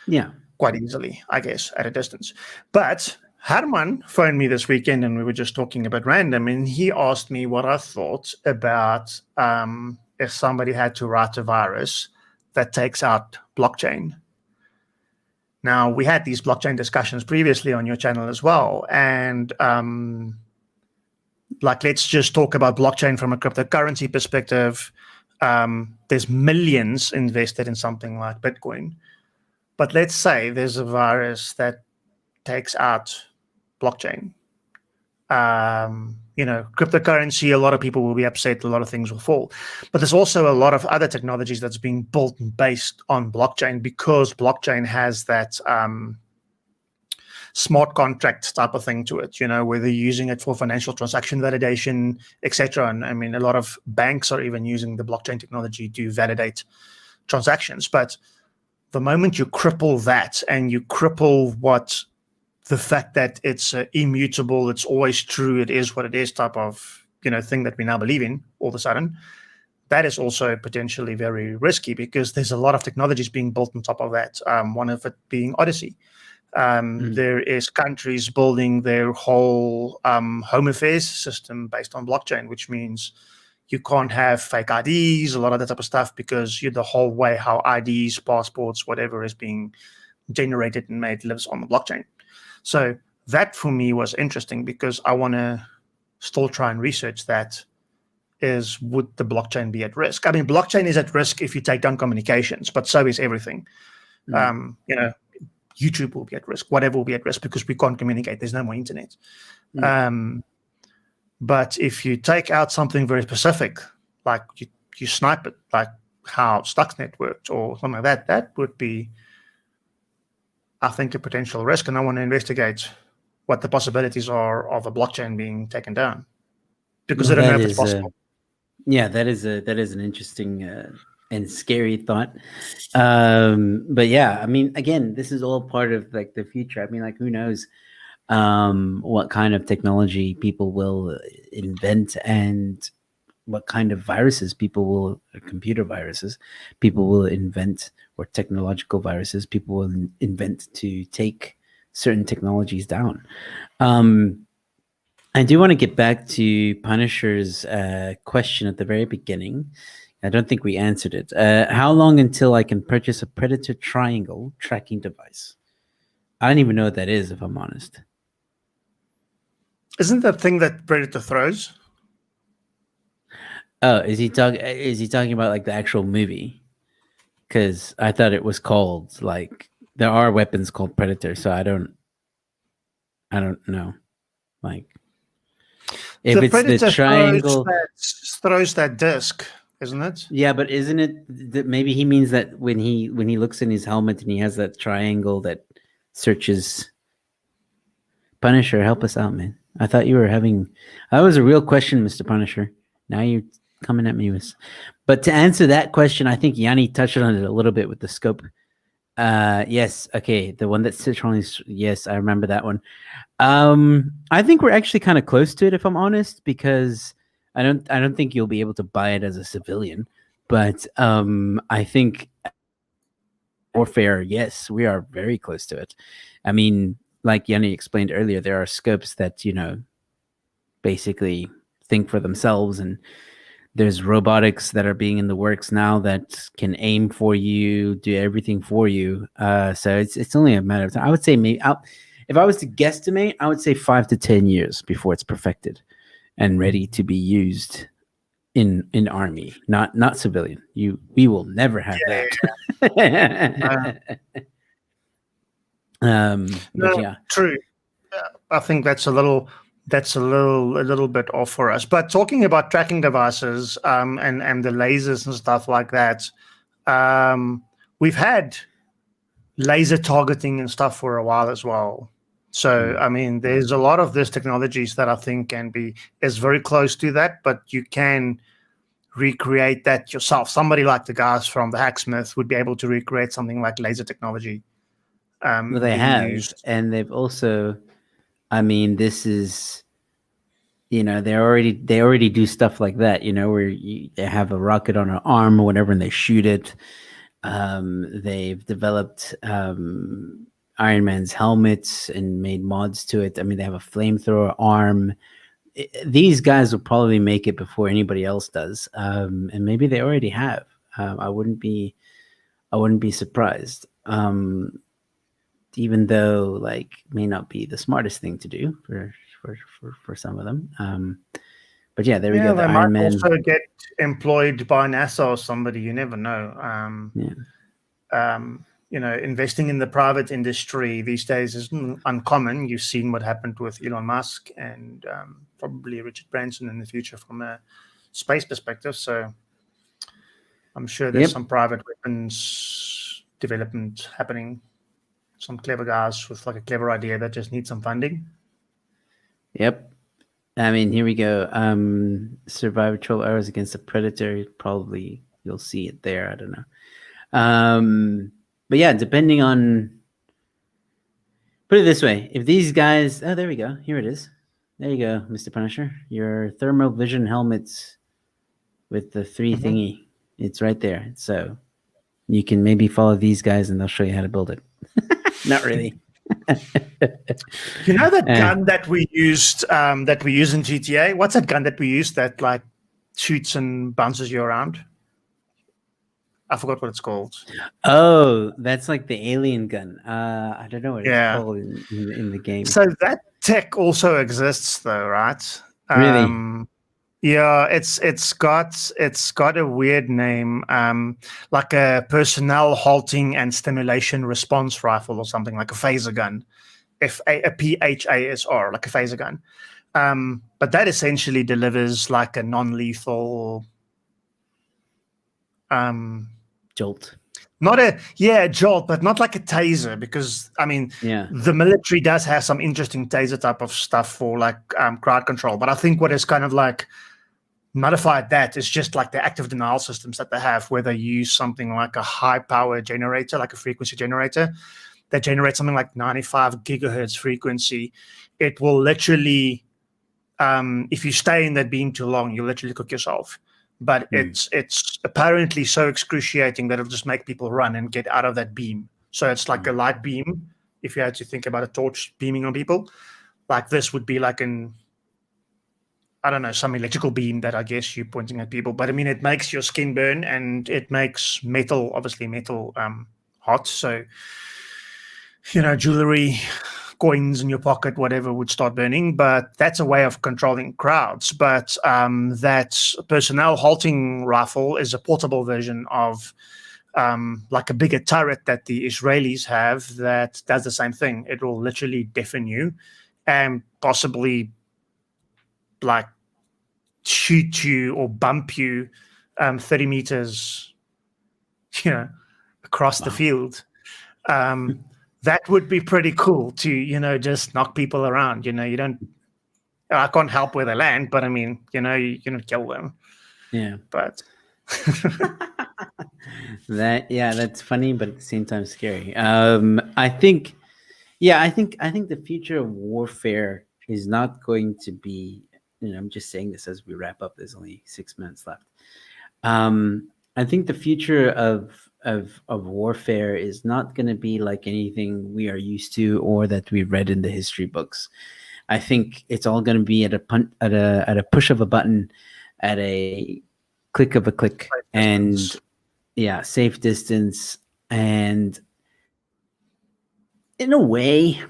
A: Yeah.
B: Quite easily, I guess, at a distance. But Herman phoned me this weekend and we were just talking about random, and he asked me what I thought about if somebody had to write a virus that takes out blockchain. Now, we had these blockchain discussions previously on your channel as well, and let's just talk about blockchain from a cryptocurrency perspective. There's millions invested in something like Bitcoin, but let's say there's a virus that takes out blockchain. Cryptocurrency, a lot of people will be upset, a lot of things will fall. But there's also a lot of other technologies that's being built and based on blockchain, because blockchain has that smart contract type of thing to it, where they're using it for financial transaction validation, etc. And I mean, a lot of banks are even using the blockchain technology to validate transactions. But the moment you cripple that and you cripple the fact that it's immutable, it's always true, it is what it is type of thing that we now believe in all of a sudden, that is also potentially very risky, because there's a lot of technologies being built on top of that. One of it being Odyssey. There is countries building their whole home affairs system based on blockchain, which means you can't have fake IDs, a lot of that type of stuff, because the whole way how IDs, passports, whatever is being generated and made lives on the blockchain. So that for me was interesting, because I want to still try and research that. Would the blockchain be at risk? I mean, blockchain is at risk if you take down communications, but so is everything. YouTube will be at risk, whatever will be at risk, because we can't communicate. There's no more internet. But if you take out something very specific, like you snipe it, like how Stuxnet worked or something like that, that would be, I think, a potential risk. And I want to investigate what the possibilities are of a blockchain being taken down, because I don't know if it's possible.
A: That is an interesting and scary thought. But yeah, I mean, again, this is all part of like the future. I mean, like, who knows what kind of technology people will invent, and what kind of viruses computer viruses people will invent, or technological viruses people will invent to take certain technologies down. I do want to get back to Punisher's question at the very beginning. I don't think we answered it. How long until I can purchase a Predator Triangle tracking device? I don't even know what that is, if I'm honest.
B: Isn't that thing that Predator throws?
A: Oh, is he talking about like the actual movie? Because I thought it was called, like, there are weapons called Predator, so I don't know. Like, if it's the triangle,
B: throws that disc, isn't it?
A: Yeah, but isn't it that maybe he means that when he looks in his helmet and he has that triangle that searches? Punisher, help us out, man. I thought you were having, that was a real question, Mr. Punisher. Now you're coming at me with, but to answer that question, I think Jannie touched on it a little bit with the scope. Yes, okay, the one that sits on his, yes, I remember that one. I think we're actually kind of close to it, if I'm honest, because I don't think you'll be able to buy it as a civilian, but I think warfare, yes, we are very close to it. I mean, like Jannie explained earlier, there are scopes that basically think for themselves, and There's robotics that are being in the works now that can aim for you, do everything for you. So it's only a matter of time. I would say maybe if I was to guesstimate, I would say 5 to 10 years before it's perfected and ready to be used in army, not civilian. We will never have that. But yeah,
B: true. I think that's a little bit off for us. But talking about tracking devices and the lasers and stuff like that, we've had laser targeting and stuff for a while as well. So I mean, there's a lot of this technologies that I think is very close to that, but you can recreate that yourself. Somebody like the guys from the Hacksmith would be able to recreate something like laser technology.
A: Well, they have, and they've also. I mean, this is, they already do stuff like that. Where they have a rocket on an arm or whatever, and they shoot it. They've developed Iron Man's helmets and made mods to it. I mean, they have a flamethrower arm. These guys will probably make it before anybody else does, and maybe they already have. I wouldn't be surprised. Even though may not be the smartest thing to do for some of them. But yeah, there we go.
B: They might also get employed by NASA or somebody. You never know. Investing in the private industry these days is uncommon. You've seen what happened with Elon Musk and probably Richard Branson in the future from a space perspective. So I'm sure there's some private weapons development happening. Some clever guys with a clever idea that just need some funding.
A: Yep. I mean, here we go. Survive 12 hours against a predator. Probably you'll see it there. I don't know. But yeah, depending on. Put it this way: if these guys, there we go. Here it is. There you go, Mr. Punisher. Your thermal vision helmets with the 3 thingy. It's right there. So you can maybe follow these guys, and they'll show you how to build it. Not really.
B: You know that gun that we used in GTA? What's that gun that we used that shoots and bounces you around? I forgot what it's called.
A: Oh, that's like the alien gun. I don't know what it's called in the game.
B: So that tech also exists though, right?
A: Really?
B: Yeah, it's got a weird name, like a personnel halting and stimulation response rifle or something, like a phaser gun, a PHASR, like a phaser gun. But that essentially delivers like a non-lethal
A: jolt.
B: Jolt, but not like a taser, because I mean, the military does have some interesting taser type of stuff for crowd control. But I think what is kind of modified that is just the active denial systems that they have, where they use something like a high power generator, like a frequency generator that generates something like 95 gigahertz frequency. It will literally, if you stay in that beam too long, you'll literally cook yourself. But it's apparently so excruciating that it'll just make people run and get out of that beam. So it's like a light beam. If you had to think about a torch beaming on people, this would be some electrical beam that I guess you're pointing at people. But I mean, it makes your skin burn, and it makes metal hot. So, jewelry, coins in your pocket, whatever, would start burning. But that's a way of controlling crowds. But that personnel halting rifle is a portable version of a bigger turret that the Israelis have that does the same thing. It will literally deafen you and possibly shoot you or bump you 30 meters across the field. That would be pretty cool to just knock people around. I can't help where they land, but I mean, you don't kill them. But
A: that's funny, but at the same time scary. I think the future of warfare is not going to be, I'm just saying this as we wrap up. There's only 6 minutes left. I think the future of warfare is not going to be like anything we are used to or that we read in the history books. I think it's all going to be at a push of a button, at a click of a click, and
B: distance.
A: yeah, safe distance. And in a way,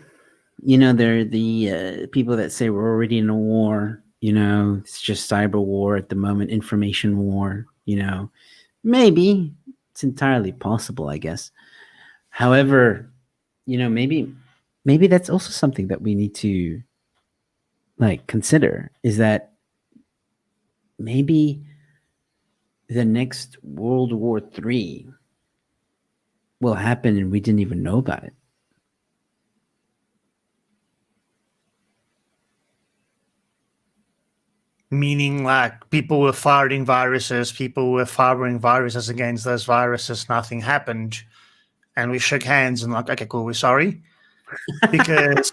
A: they're the people that say we're already in a war. It's just cyber war at the moment, information war. Maybe it's entirely possible, I guess. However, maybe that's also something that we need to consider, is that maybe the next World War III will happen and we didn't even know about it.
B: Meaning, like, people were firing viruses against those viruses, nothing happened, and we shook hands and like, okay, cool, we're sorry. Because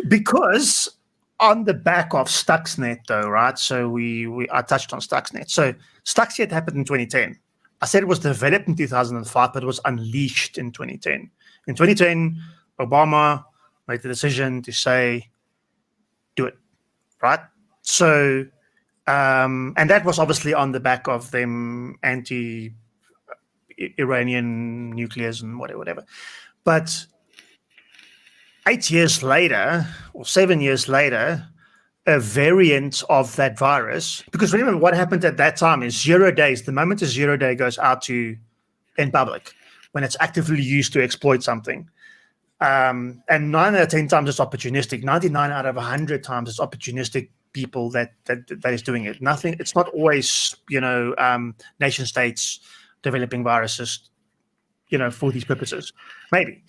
B: because on the back of Stuxnet, though, right? So I touched on Stuxnet. So Stuxnet happened in 2010. I said it was developed in 2005, but it was unleashed in 2010. In 2010, Obama made the decision to say, do it, right? So, and that was obviously on the back of them anti-Iranian nuclears and whatever. But 8 years later, or 7 years later, a variant of that virus, because remember what happened at that time is 0 days. The moment a 0 day goes out in public, when it's actively used to exploit something. And 9 out of 10 times it's opportunistic. 99 out of 100 times it's opportunistic people that is doing it. Nothing. It's not always nation states developing viruses, for these purposes. Maybe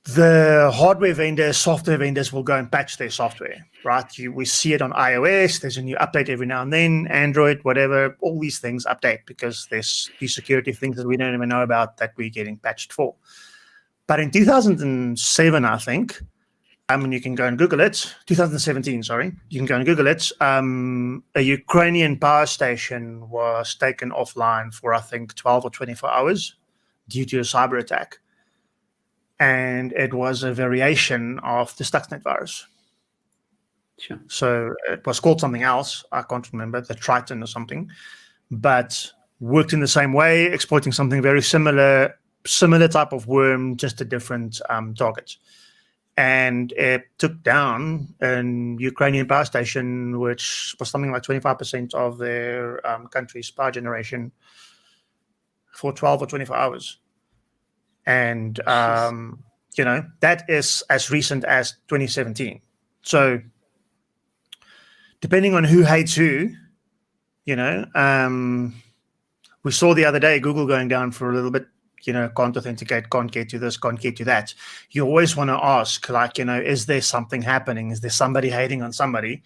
B: the hardware vendors, software vendors will go and patch their software, right? We see it on iOS. There's a new update every now and then. Android, whatever. All these things update because there's these security things that we don't even know about that we're getting patched for. But in 2007, I think, you can go and Google it, 2017, sorry, you can go and Google it, a Ukrainian power station was taken offline for, I think, 12 or 24 hours due to a cyber attack. And it was a variation of the Stuxnet virus.
A: Sure.
B: So it was called something else, I can't remember, the Triton or something, but worked in the same way, exploiting something very similar type of worm, just a different target. And it took down an Ukrainian power station, which was something like 25% of their country's power generation for 12 or 24 hours. And, that is as recent as 2017. So depending on who hates who, we saw the other day Google going down for a little bit, can't authenticate, can't get to this, can't get to that. You always want to ask, is there something happening? Is there somebody hating on somebody?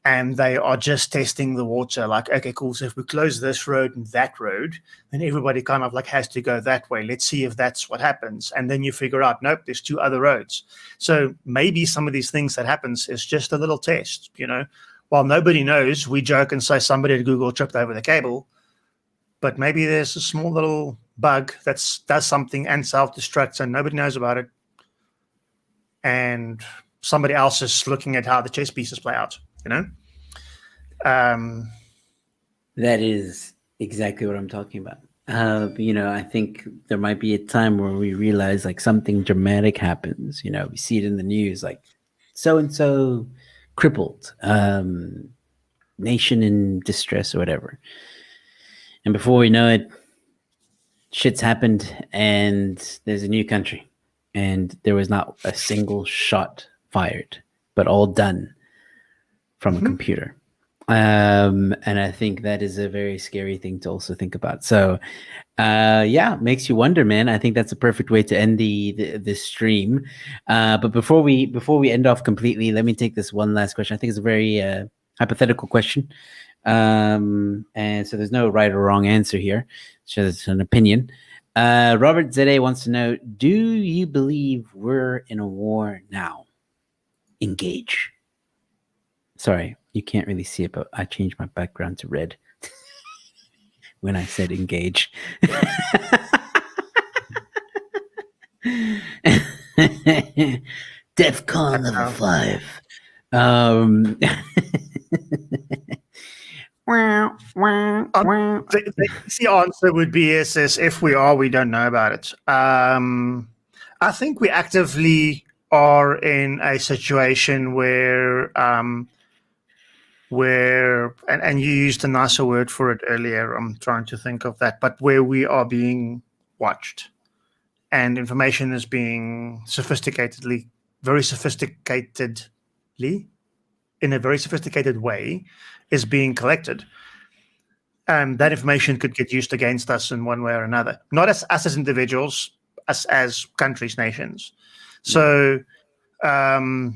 B: And they are just testing the water. Like, okay, cool. So if we close this road and that road, then everybody kind of has to go that way. Let's see if that's what happens. And then you figure out, nope, there's 2 other roads. So maybe some of these things that happens is just a little test, While nobody knows, we joke and say somebody at Google tripped over the cable. But maybe there's a small little bug that does something and self-destructs and nobody knows about it. And somebody else is looking at how the chess pieces play out,
A: That is exactly what I'm talking about. I think there might be a time where we realize something dramatic happens. We see it in the news, so-and-so crippled, nation in distress or whatever. And before we know it, shit's happened and there's a new country and there was not a single shot fired, but all done from a computer. And I think that is a very scary thing to also think about. So, makes you wonder, man. I think that's a perfect way to end the stream. But before we end off completely, let me take this one last question. I think it's a very hypothetical question. And so there's no right or wrong answer here. It's just an opinion. Robert Zede wants to know, do you believe we're in a war now? Engage. Sorry, you can't really see it, but I changed my background to red when I said engage. DEFCON level 5.
B: The easy answer would be yes, if we are, we don't know about it. I think we actively are in a situation where and you used a nicer word for it earlier. I'm trying to think of that, but where we are being watched and information is being very sophisticatedly, in a very sophisticated way, is being collected. That information could get used against us in one way or another. Not as us as individuals, as countries, nations. So I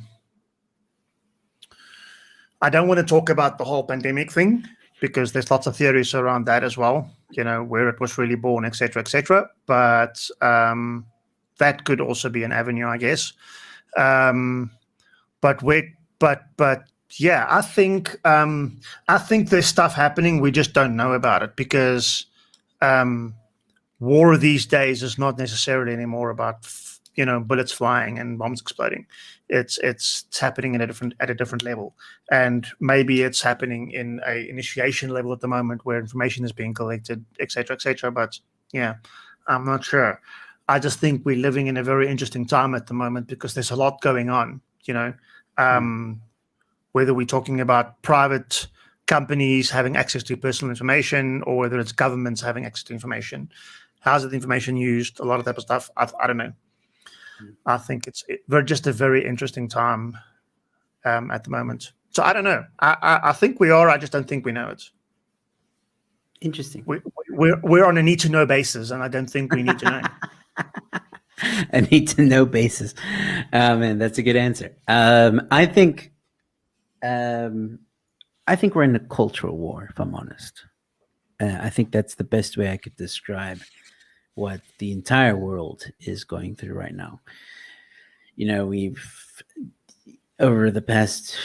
B: don't want to talk about the whole pandemic thing because there's lots of theories around that as well, where it was really born, et cetera, et cetera. But that could also be an avenue, I guess. But yeah, I think there's stuff happening. We just don't know about it because war these days is not necessarily anymore about bullets flying and bombs exploding. It's happening at a different level, and maybe it's happening in a initiation level at the moment where information is being collected, etc., etc. But yeah, I'm not sure. I just think we're living in a very interesting time at the moment because there's a lot going on. Whether we're talking about private companies having access to personal information or whether it's governments having access to information. How's the information used? A lot of type of stuff. I don't know. I think we're just a very interesting time at the moment. So I don't know. I think we are. I just don't think we know it.
A: Interesting.
B: We're on a need to know basis, and I don't think we need to know.
A: A need to know basis. Man, that's a good answer. I think we're in a cultural war, if I'm honest. I think that's the best way I could describe what the entire world is going through right now. We've over the past,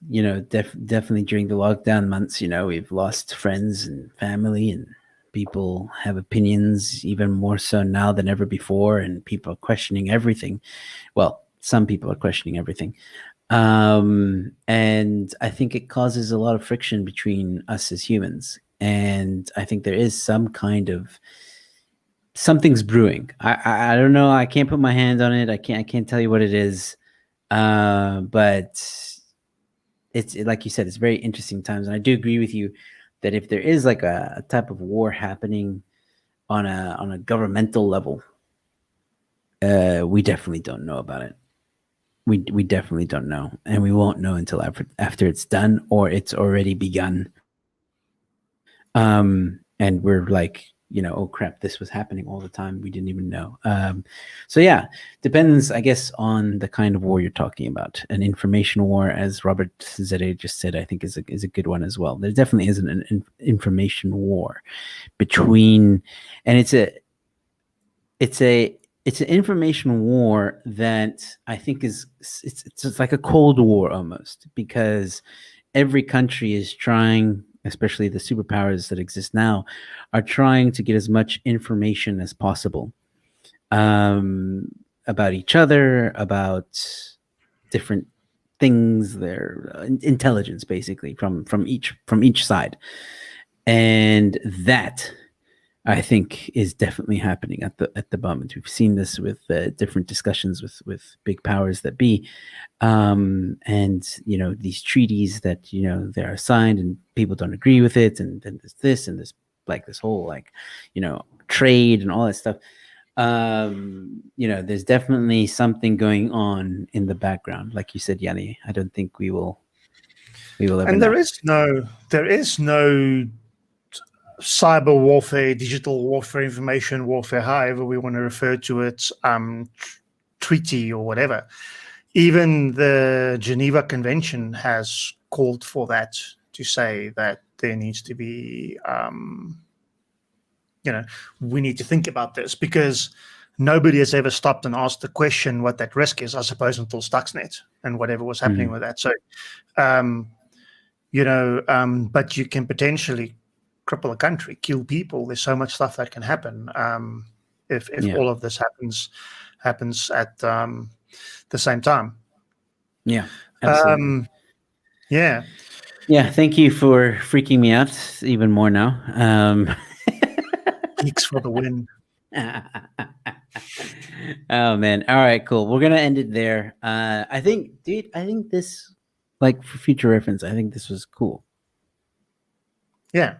A: definitely during the lockdown months, we've lost friends and family, and people have opinions even more so now than ever before, and people are questioning everything. Well, some people are questioning everything. And I think it causes a lot of friction between us as humans. And I think there is something's brewing. I don't know. I can't put my hand on it. I can't tell you what it is. But it's like you said, it's very interesting times. And I do agree with you that if there is like a type of war happening on a governmental level, we definitely don't know about it. We definitely don't know, and we won't know until after it's done or it's already begun. And we're like, oh crap, this was happening all the time. We didn't even know. So yeah, depends, I guess, on the kind of war you're talking about. An information war, as Robert Zede just said, I think is a good one as well. There definitely is an information war between, and it's an information war that I think it's like a Cold War almost, because every country is trying, especially the superpowers that exist now, are trying to get as much information as possible about each other, about different things, their intelligence, basically from each side, and that, I think, is definitely happening at the moment. We've seen this with different discussions with big powers that be, and these treaties that they are signed and people don't agree with it, and then there's this and this, like this whole trade and all that stuff. There's definitely something going on in the background, like you said, Jannie. I don't think we will ever.
B: And there is no cyber warfare, digital warfare, information warfare, however we want to refer to it, treaty or whatever. Even the Geneva Convention has called for that, to say that there needs to be, we need to think about this, because nobody has ever stopped and asked the question what that risk is, I suppose, until Stuxnet and whatever was happening with that. So, but you can potentially cripple a country, kill people. There's so much stuff that can happen if all of this happens at the same time.
A: Yeah, absolutely.
B: Yeah.
A: Yeah, thank you for freaking me out even more now.
B: Geeks for the win.
A: Oh man. All right, cool. We're gonna end it there. I think, dude, I think this, like, for future reference, I think this was cool.
B: Yeah.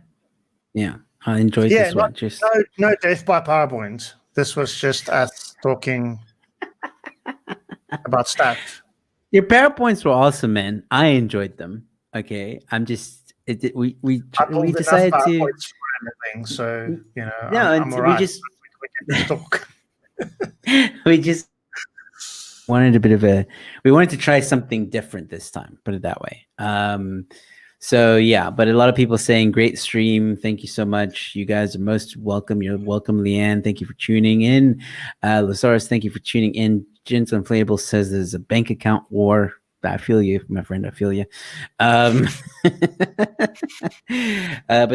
A: Yeah. I enjoyed
B: Yeah,
A: this one. Just
B: no death by PowerPoint. This was just us talking about stuff.
A: your PowerPoints were awesome, man. I enjoyed them. Okay. I'm just we
B: I pulled enough
A: decided to
B: PowerPoints for anything, so
A: no,
B: I'm all right.
A: we just
B: We can just talk.
A: we just wanted a bit of a we wanted to try something different this time, put it that way. So yeah, but a lot of people saying great stream, thank you so much, you guys are most welcome. You're welcome. Leanne, thank you for tuning in. Lazarus, thank you for tuning in. Gentle Inflatable says there's a bank account war. I feel you, my friend. I feel you. But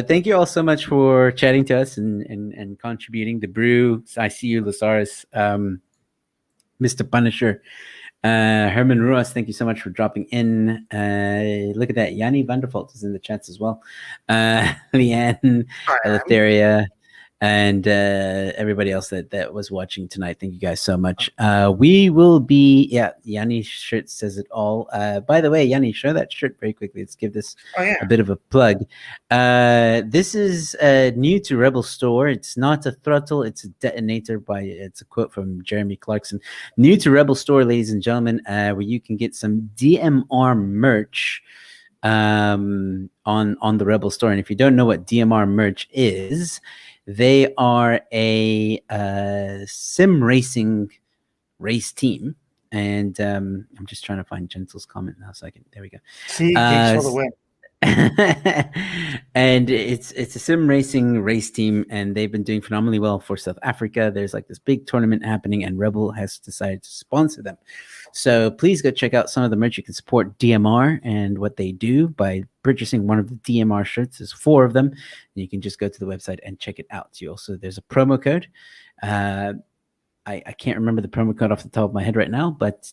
A: thank you all so much for chatting to us and contributing. The Brew, I see you, Lazarus. Mr. Punisher, Herman Ruas, thank you so much for dropping in. Look at that. Yanni Vanderfault is in the chats as well. Leanne, Eleutheria, and everybody else that was watching tonight. Thank you guys so much. We will be, Yanni's shirt says it all. By the way, Yanni, show that shirt very quickly. Let's give this a bit of a plug. This is new to Rebel Store. It's not a throttle, it's a detonator. It's a quote from Jeremy Clarkson. New to Rebel Store, ladies and gentlemen, where you can get some DMR merch on the Rebel Store. And if you don't know what DMR merch is, they are a sim racing race team, and I'm just trying to find Gentle's comment now. There we go.
B: See, Geeks for the win.
A: And it's a sim racing race team, and they've been doing phenomenally well for South Africa. There's like this big tournament happening, and Rebel has decided to sponsor them. So please go check out some of the merch. You can support DMR and what they do by purchasing one of the DMR shirts. There's 4 of them, and you can just go to the website and check it out. There's a promo code. I can't remember the promo code off the top of my head right now, but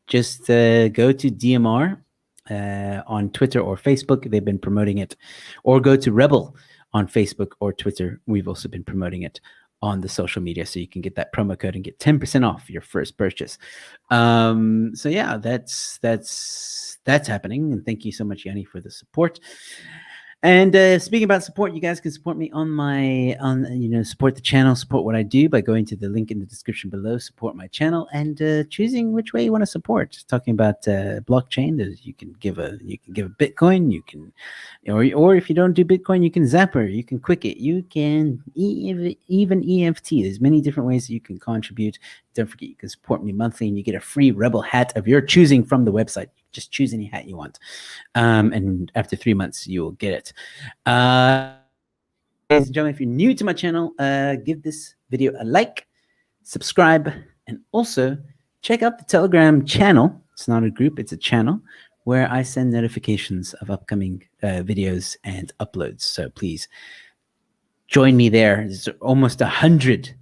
A: just go to DMR on Twitter or Facebook. They've been promoting it. Or go to Rebel on Facebook or Twitter. We've also been promoting it on the social media, so you can get that promo code and get 10% off your first purchase. So yeah, that's happening, and thank you so much, Yanni, for the support. And speaking about support, you guys can support me support the channel, support what I do by going to the link in the description below, support my channel, and choosing which way you want to support. Talking about blockchain, you can give a Bitcoin, you can, or if you don't do Bitcoin, you can Zapper, you can Quicket, you can even EFT. There's many different ways that you can contribute. Don't forget, you can support me monthly, and you get a free Rebel hat of your choosing from the website. Just choose any hat you want. And after 3 months, you will get it. Ladies and gentlemen, if you're new to my channel, give this video a like, subscribe, and also check out the Telegram channel. It's not a group, it's a channel where I send notifications of upcoming videos and uploads. So please join me there. There's almost 100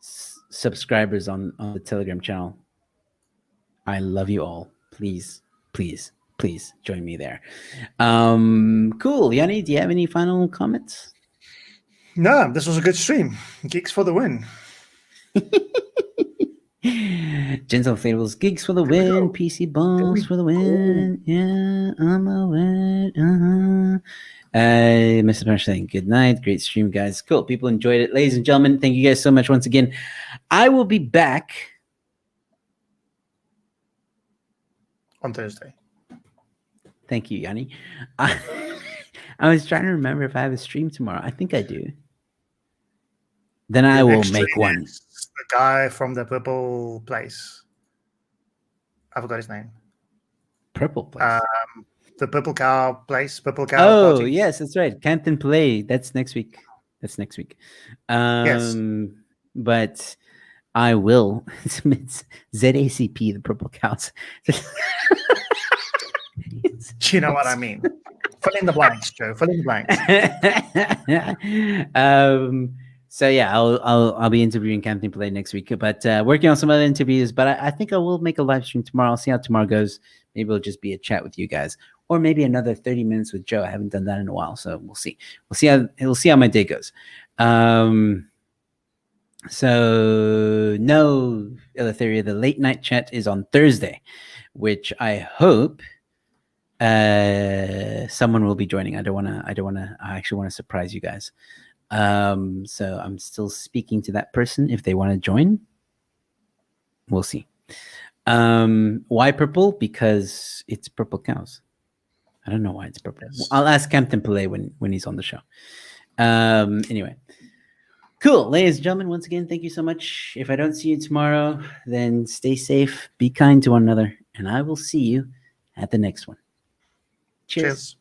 A: subscribers on the Telegram channel. I love you all. Please join me there. Cool. Yanni, do you have any final comments?
B: No, this was a good stream. Geeks for the win.
A: Gentle Inflatables, Geeks for the win. PC Bombs for the win. Yeah, I'm a win. Mr. Punch saying good night. Great stream, guys. Cool. People enjoyed it. Ladies and gentlemen, thank you guys so much once again. I will be back
B: on Thursday.
A: Thank you, Yanni. I was trying to remember if I have a stream tomorrow. I think I do. Then I will make one.
B: The guy from the purple place. I forgot his name.
A: Purple place.
B: The purple cow place. Purple cow.
A: Oh,
B: party.
A: Yes, that's right. Canton Play. That's next week.
B: Yes.
A: But I will. It's ZACP, the purple cows.
B: You know what I mean. Fill in the blanks, Joe. Fill in the blanks.
A: So yeah, I'll be interviewing Camping Play next week, but working on some other interviews. But I think I will make a live stream tomorrow. I'll see how tomorrow goes. Maybe it'll just be a chat with you guys. or maybe another 30 minutes with Joe. I haven't done that in a while, so we'll see. We'll see how my day goes. So no, Eleutheria, the late night chat is on Thursday, which I hope someone will be joining. I actually want to surprise you guys. So I'm still speaking to that person. If they want to join, we'll see. Why purple? Because it's purple cows. I don't know why it's purple.
B: Yes.
A: I'll ask Captain Pillay when he's on the show. Anyway. Cool. Ladies and gentlemen, once again, thank you so much. If I don't see you tomorrow, then stay safe, be kind to one another, and I will see you at the next one. Cheers.
B: Cheers.